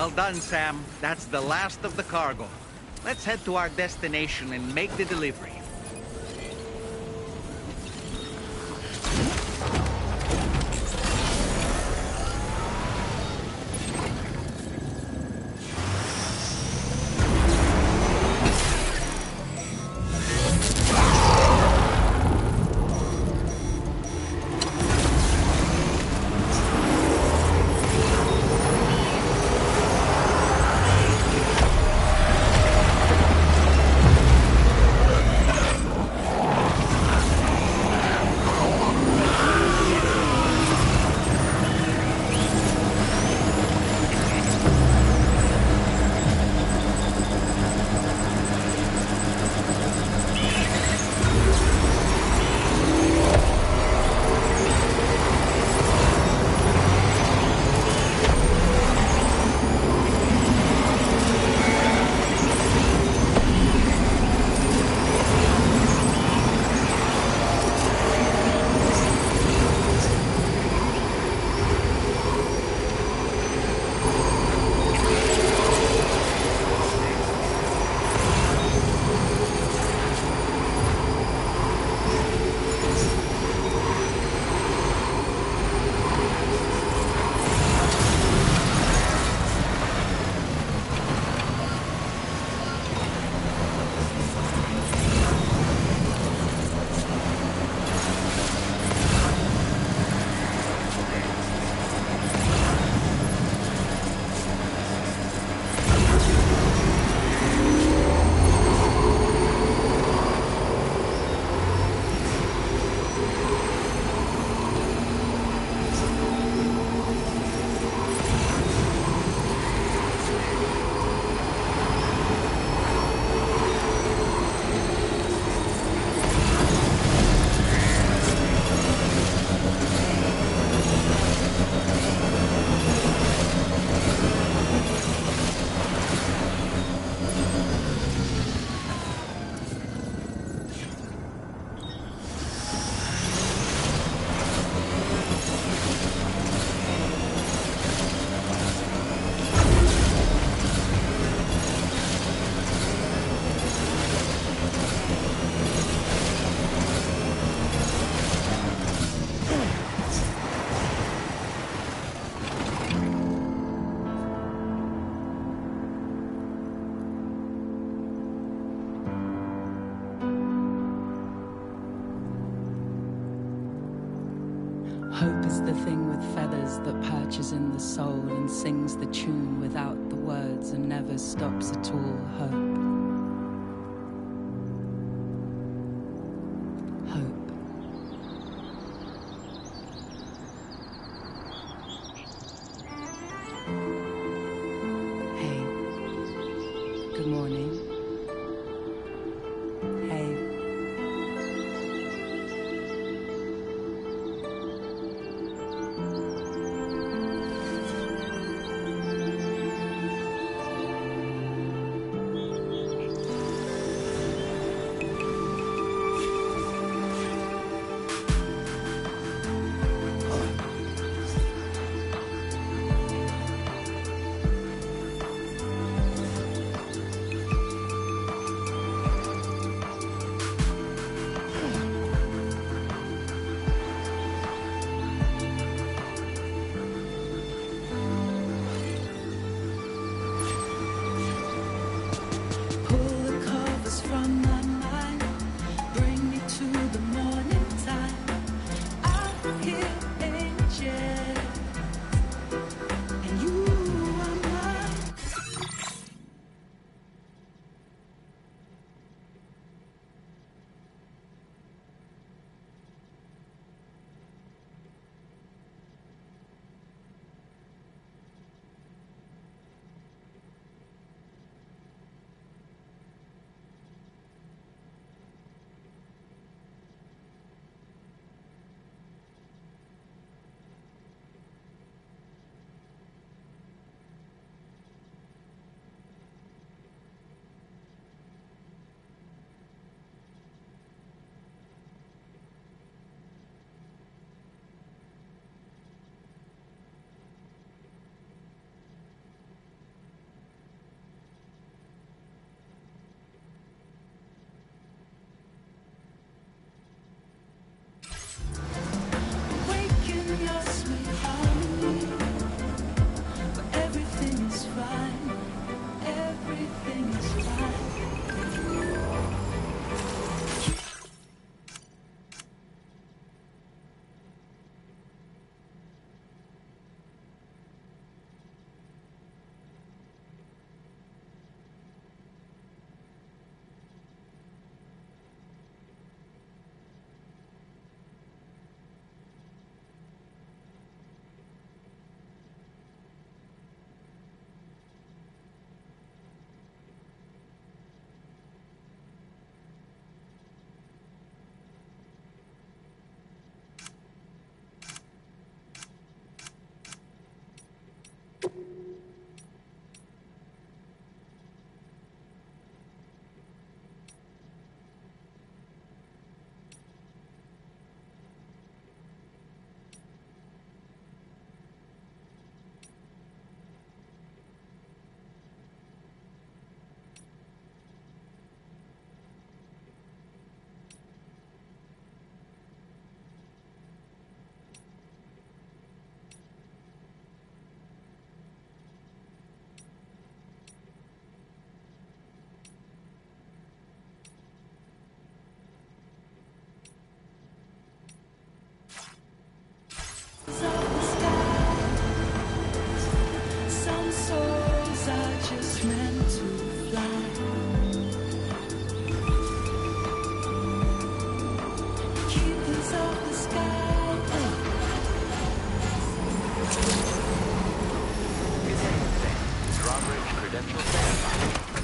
Well done, Sam. That's the last of the cargo. Let's head to our destination and make the delivery. Hope is the thing with feathers that perches in the soul and sings the tune without the words and never stops at all. Hope. Good morning. Hey.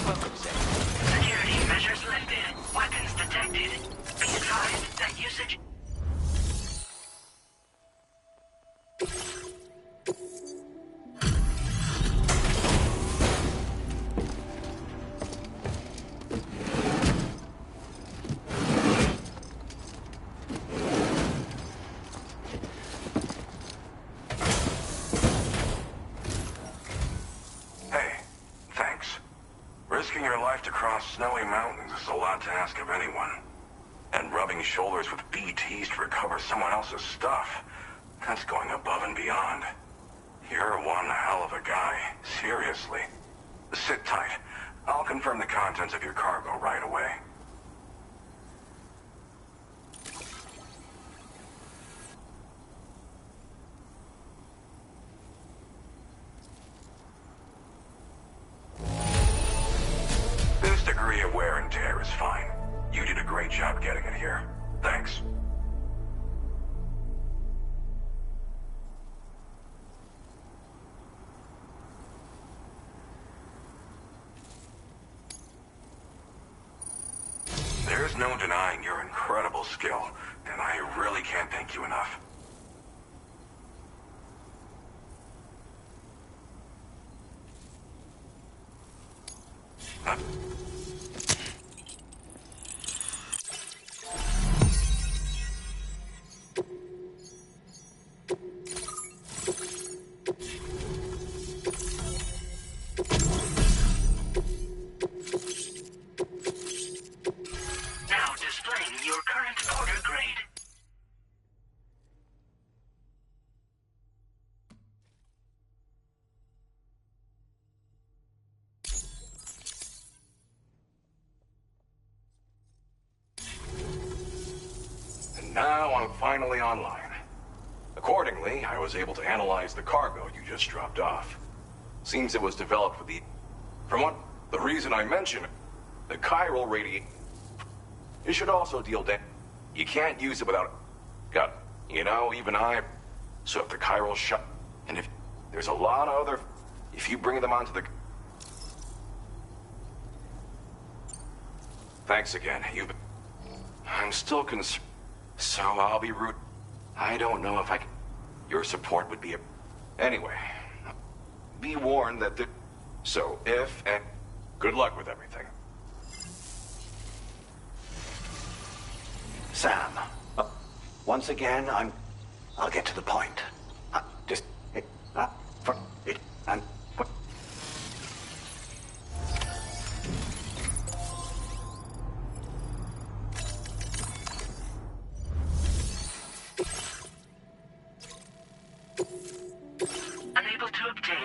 Welcome, sir. Security measures lifted. Weapons detected. Be advised that usage... Risking your life to cross snowy mountains is a lot to ask of anyone. And rubbing shoulders with BTs to recover someone else's stuff, that's going above and beyond. You're one hell of a guy, seriously. Sit tight. I'll confirm the contents of your cargo right away. This degree of wear and tear is fine. You did a great job getting it here. Thanks. There's no denying your incredible skill, and I really can't thank you enough. Now displaying your current order grade. And now I'm finally online. Accordingly, I was able to analyze the cargo you just dropped off. Seems it was developed with the reason I mention it, the chiral radiation. It should also deal you can't use it without even I. So if the chiral shut, and if there's a lot of other, if you bring them onto the. Thanks again. I'm still concerned, so I'll be rude. I don't know if your support would be anyway. Be warned that so if and good luck with everything. Sam, once again, I'll get to the point. Unable to obtain.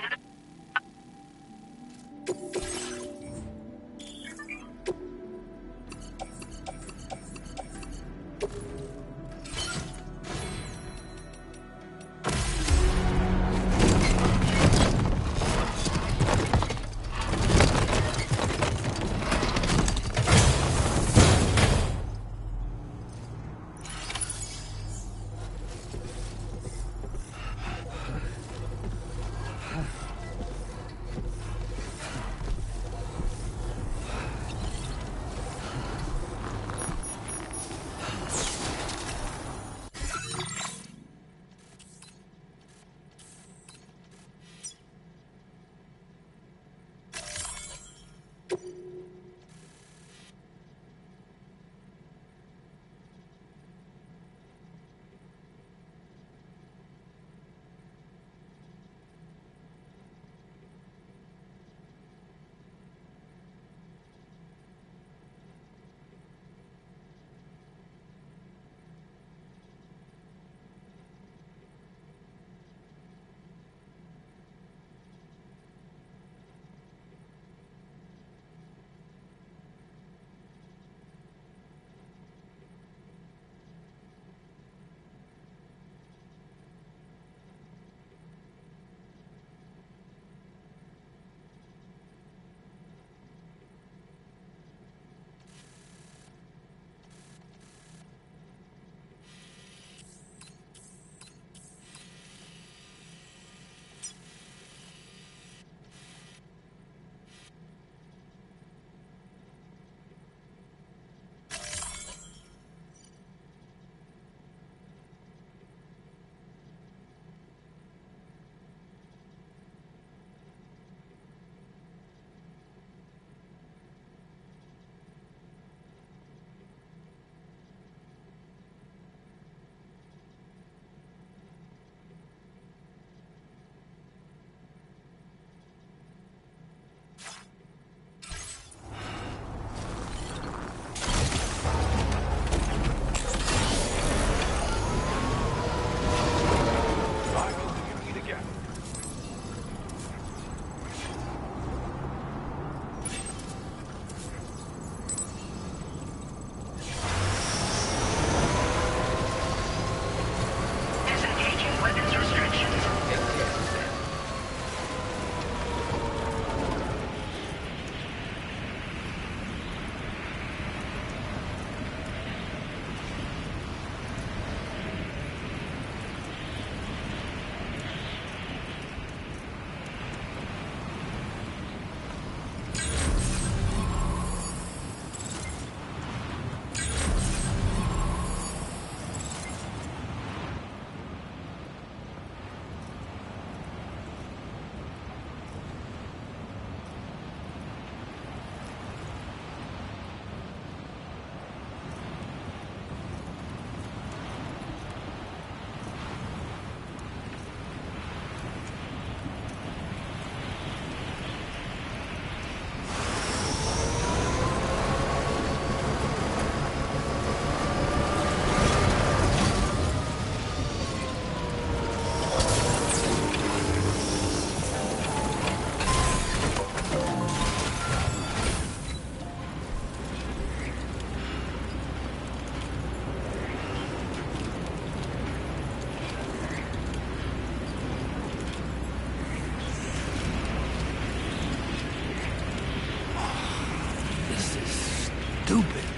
stupid.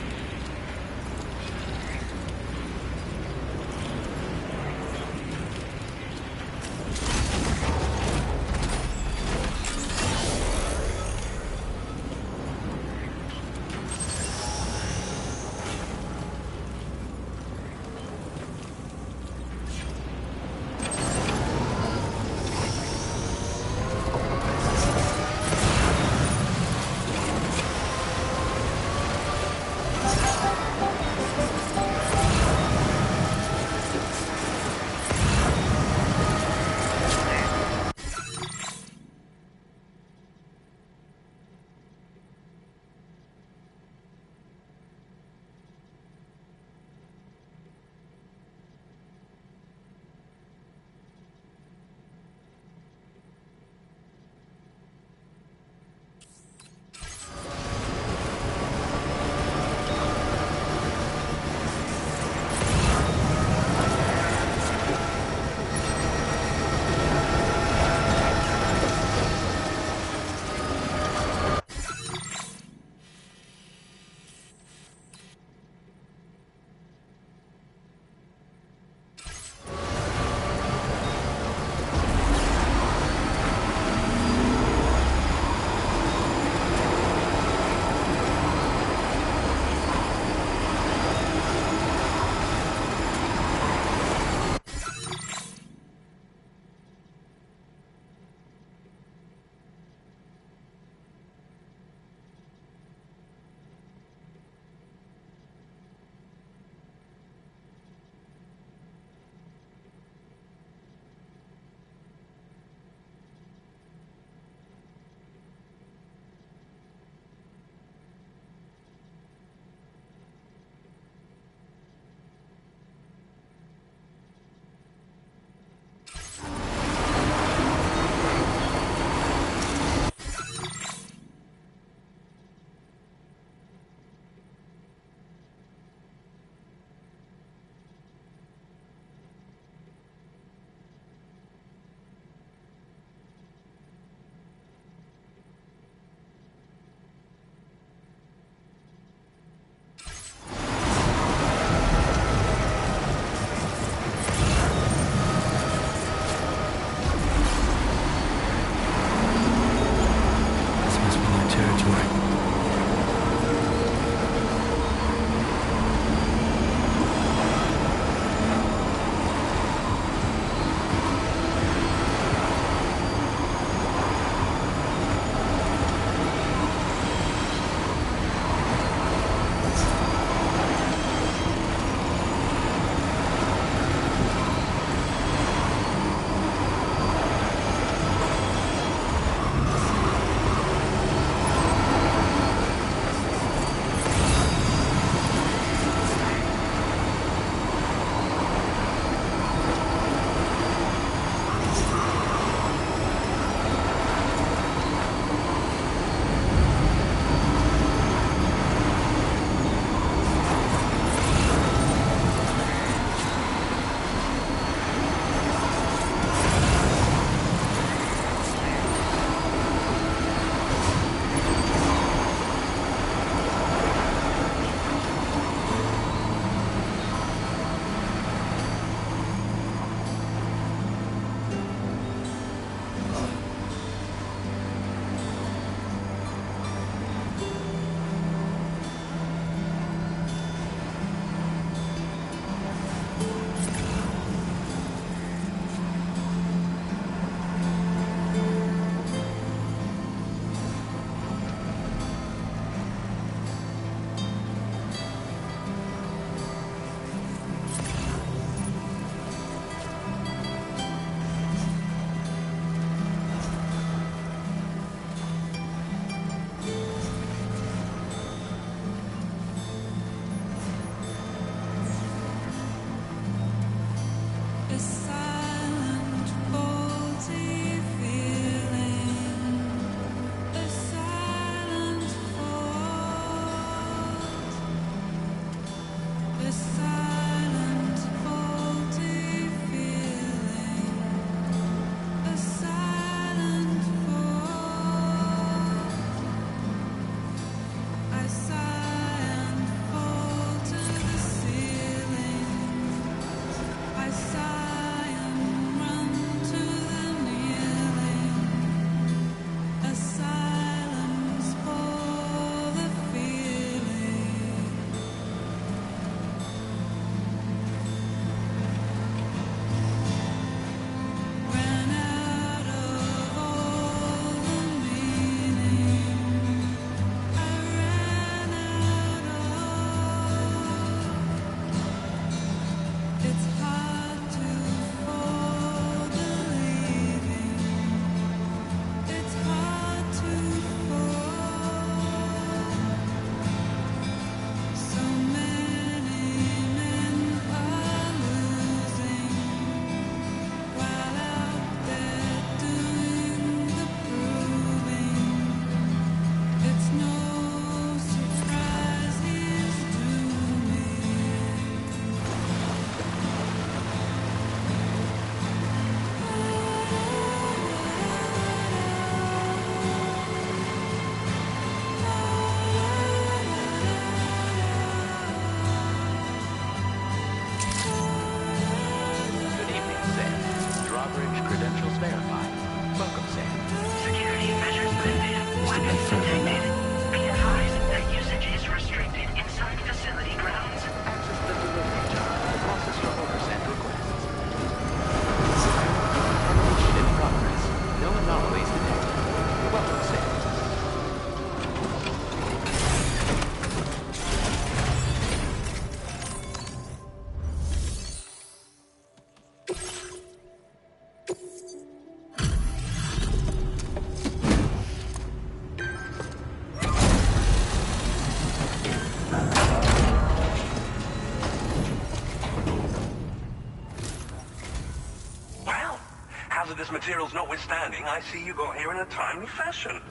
hazardous materials notwithstanding, I see you got here in a timely fashion.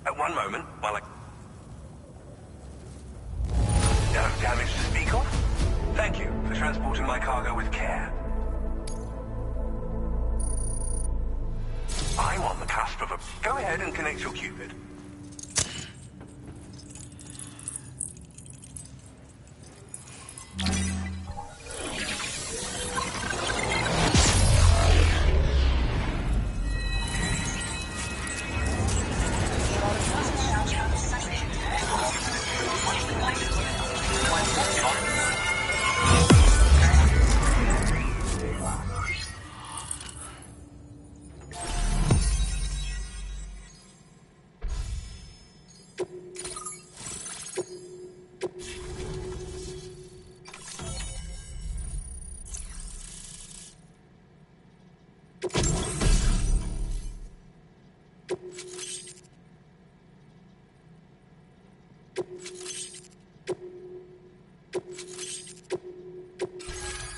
At one moment, while I... No damage to speak of? Thank you for transporting my cargo with care. I'm on the cusp of a... Go ahead and connect your Cupid.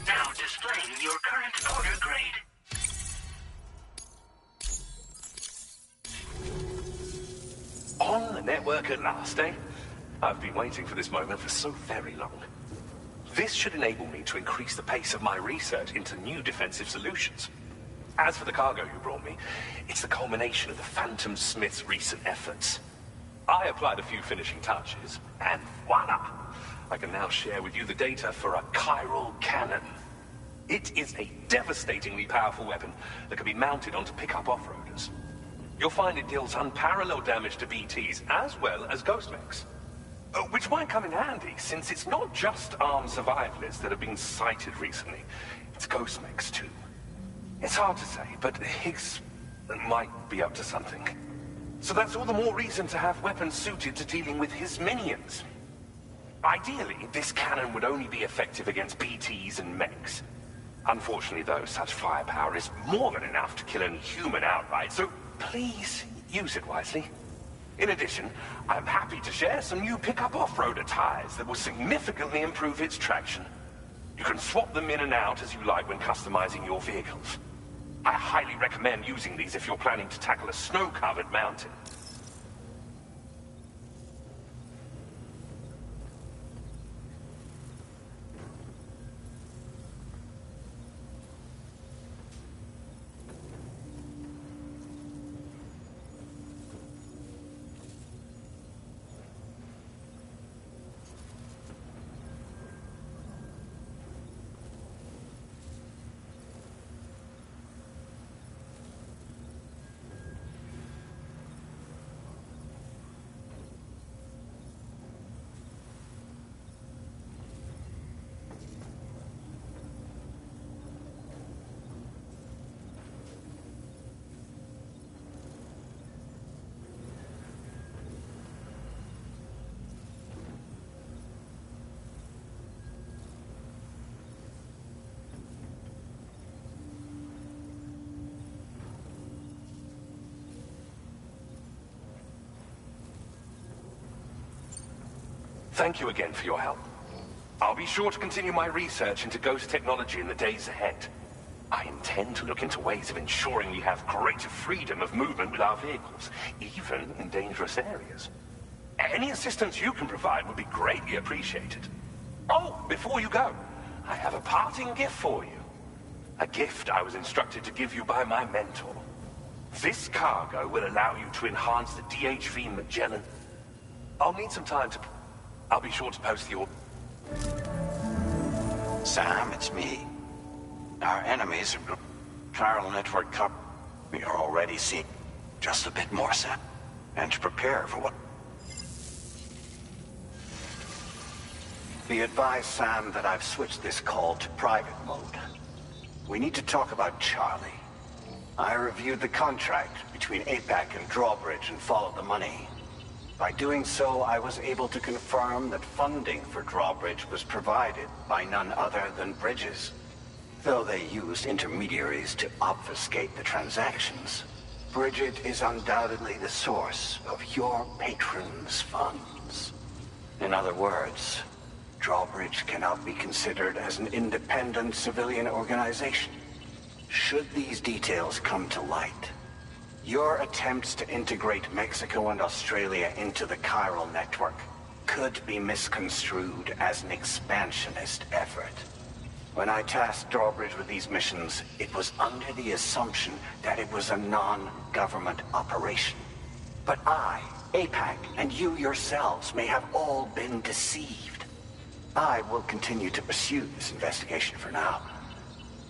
Now displaying your current order grade. On the network at last, eh? I've been waiting for this moment for so very long. This should enable me to increase the pace of my research into new defensive solutions. As for the cargo you brought me, it's the culmination of the Phantom Smith's recent efforts. I applied a few finishing touches, and voila! I can now share with you the data for a chiral cannon. It is a devastatingly powerful weapon that can be mounted onto pickup off-roaders. You'll find it deals unparalleled damage to BTs as well as ghost mechs. Which might come in handy, since it's not just armed survivalists that have been sighted recently. It's ghost mechs too. It's hard to say, but Higgs might be up to something. So that's all the more reason to have weapons suited to dealing with his minions. Ideally, this cannon would only be effective against BTs and mechs. Unfortunately, though, such firepower is more than enough to kill any human outright, so please use it wisely. In addition, I'm happy to share some new pickup off-roader tires that will significantly improve its traction. You can swap them in and out as you like when customizing your vehicles. I highly recommend using these if you're planning to tackle a snow-covered mountain. Thank you again for your help. I'll be sure to continue my research into ghost technology in the days ahead. I intend to look into ways of ensuring we have greater freedom of movement with our vehicles, even in dangerous areas. Any assistance you can provide would be greatly appreciated. Oh, before you go, I have a parting gift for you. A gift I was instructed to give you by my mentor. This cargo will allow you to enhance the DHV Magellan. I'll need some time to... I'll be sure to post the order. Sam, it's me. Our enemies have chiral network cover. We are already seeing just a bit more, Sam. And to prepare for what... Be advised, Sam, that I've switched this call to private mode. We need to talk about Charlie. I reviewed the contract between APAC and Drawbridge and followed the money. By doing so, I was able to confirm that funding for Drawbridge was provided by none other than Bridges. Though they used intermediaries to obfuscate the transactions, Bridget is undoubtedly the source of your patron's funds. In other words, Drawbridge cannot be considered as an independent civilian organization. Should these details come to light, your attempts to integrate Mexico and Australia into the chiral network could be misconstrued as an expansionist effort. When I tasked Drawbridge with these missions, it was under the assumption that it was a non-government operation. But I, APAC, and you yourselves may have all been deceived. I will continue to pursue this investigation for now.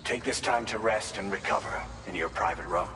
Take this time to rest and recover in your private room.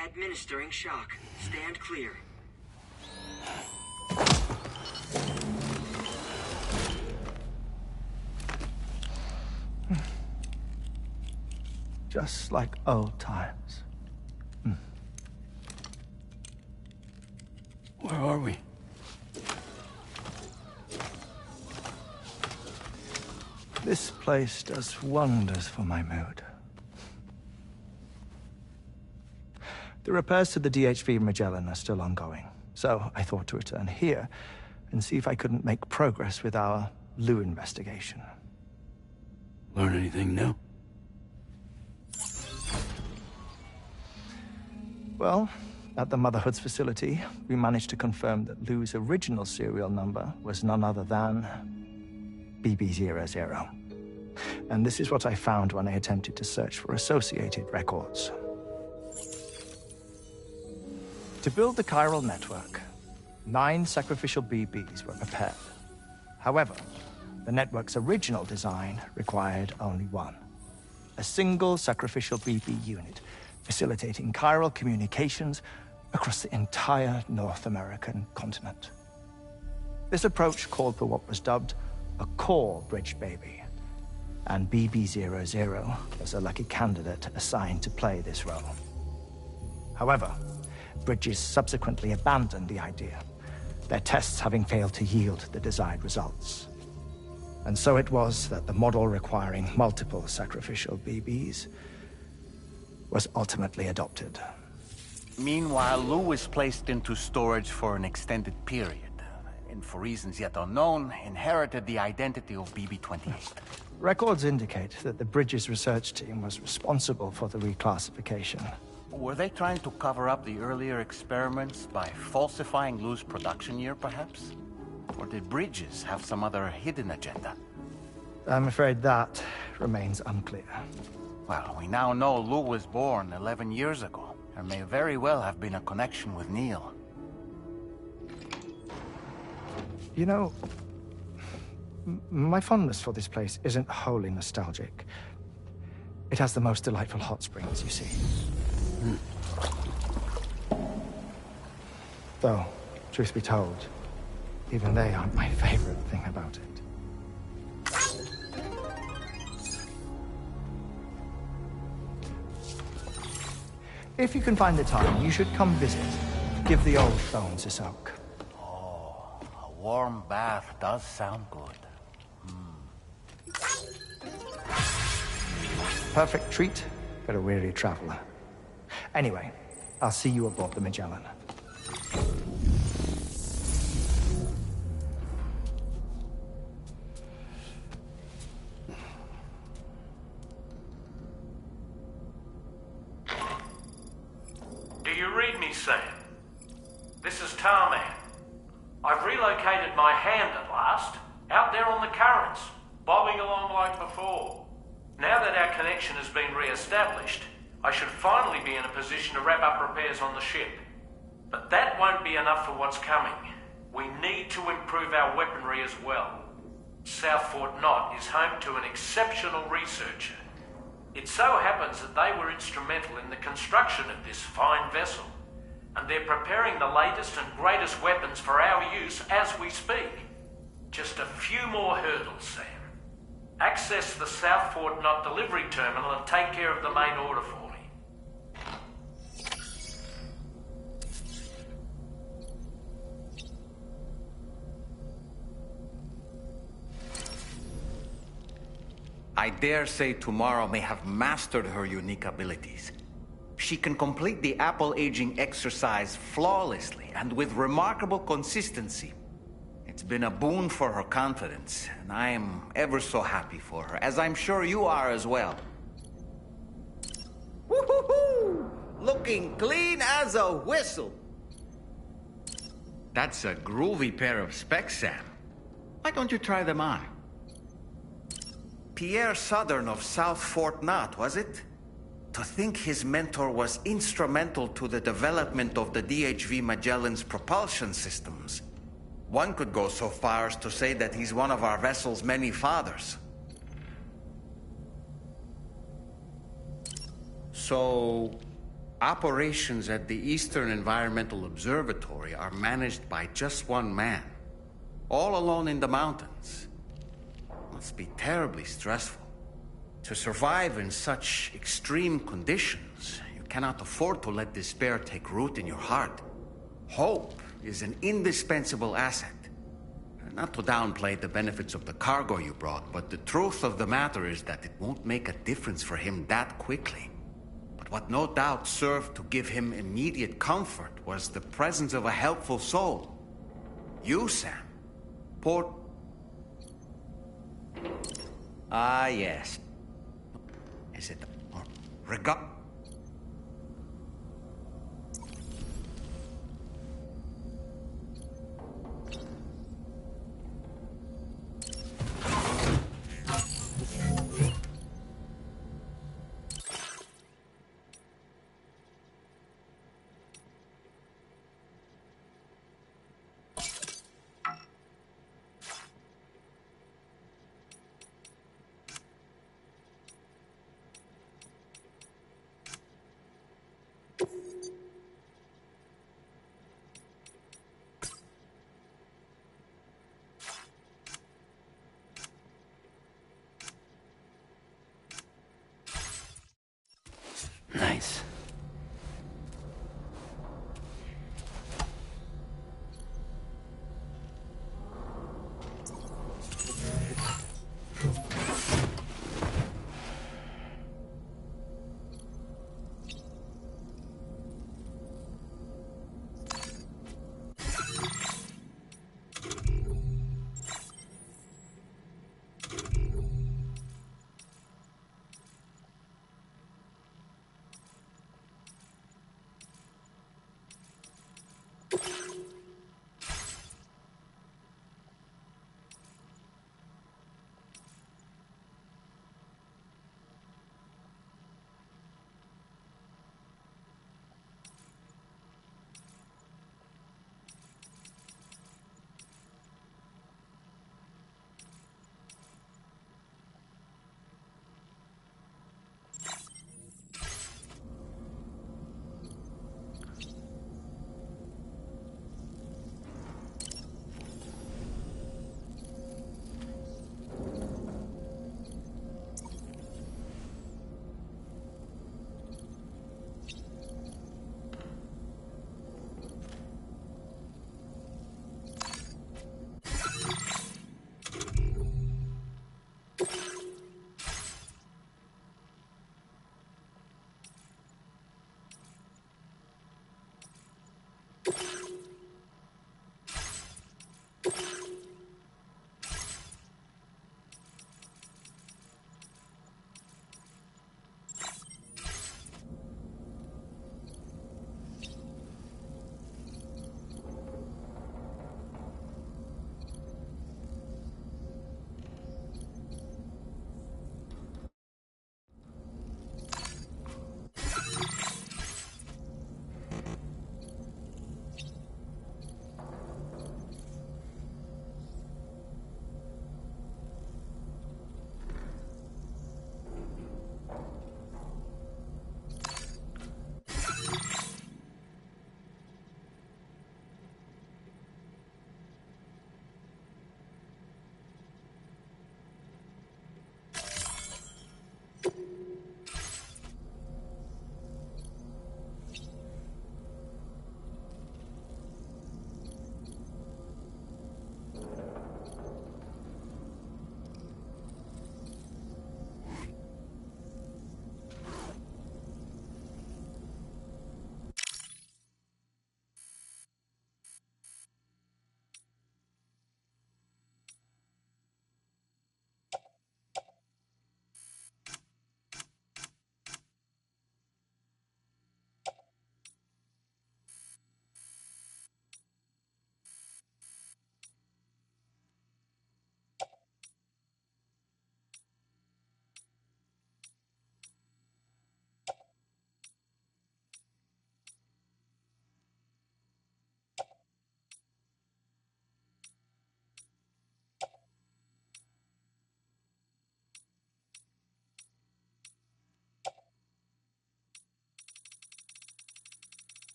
Administering shock. Stand clear. Just like old times. Where are we? This place does wonders for my mood. The repairs to the DHV Magellan are still ongoing, so I thought to return here and see if I couldn't make progress with our Lou investigation. Learn anything new? Well, at the Motherhood's facility, we managed to confirm that Lou's original serial number was none other than BB00. And this is what I found when I attempted to search for associated records. To build the chiral network, 9 sacrificial BBs were prepared. However, the network's original design required only 1. A single sacrificial BB unit, facilitating chiral communications across the entire North American continent. This approach called for what was dubbed a core bridge baby, and BB00 was a lucky candidate assigned to play this role. However, Bridges subsequently abandoned the idea, their tests having failed to yield the desired results. And so it was that the model requiring multiple sacrificial BBs was ultimately adopted. Meanwhile, Lou was placed into storage for an extended period, and for reasons yet unknown, inherited the identity of BB-28. Records indicate that the Bridges research team was responsible for the reclassification. Were they trying to cover up the earlier experiments by falsifying Lou's production year, perhaps? Or did Bridges have some other hidden agenda? I'm afraid that remains unclear. Well, we now know Lou was born 11 years ago. There may very well have been a connection with Neil. You know, my fondness for this place isn't wholly nostalgic. It has the most delightful hot springs, you see. Though, truth be told, even they aren't my favorite thing about it. If you can find the time, you should come visit. Give the old bones a soak. Oh, a warm bath does sound good. Perfect treat for a weary traveler. Anyway, I'll see you aboard the Magellan. Do you read me, Sam? This is Tarman. I've relocated my hand at last, out there on the currents, bobbing along like before. Now that our connection has been re-established, I should finally be in a position to wrap up repairs on the ship. But that won't be enough for what's coming. We need to improve our weaponry as well. South Fort Knot is home to an exceptional researcher. It so happens that they were instrumental in the construction of this fine vessel, and they're preparing the latest and greatest weapons for our use as we speak. Just a few more hurdles, Sam. Access the South Fort Knot delivery terminal and take care of the main order for me. I dare say tomorrow may have mastered her unique abilities. She can complete the apple aging exercise flawlessly and with remarkable consistency. It's been a boon for her confidence, and I am ever so happy for her, as I'm sure you are as well. Woo-hoo-hoo! Looking clean as a whistle. That's a groovy pair of specs, Sam. Why don't you try them on? Pierre Southern of South Fort Knot, was it? To think his mentor was instrumental to the development of the DHV Magellan's propulsion systems. One could go so far as to say that he's one of our vessel's many fathers. So, operations at the Eastern Environmental Observatory are managed by just one man, all alone in the mountains. Must be terribly stressful. To survive in such extreme conditions, you cannot afford to let despair take root in your heart. Hope is an indispensable asset. Not to downplay the benefits of the cargo you brought, but the truth of the matter is that it won't make a difference for him that quickly. But what no doubt served to give him immediate comfort was the presence of a helpful soul. You, Sam. Ah, yes. Is it... Nice.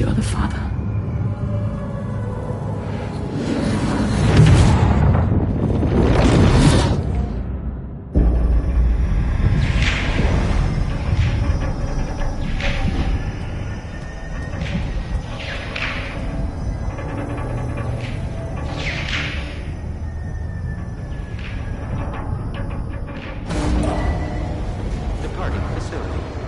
You're the father. Departing facility.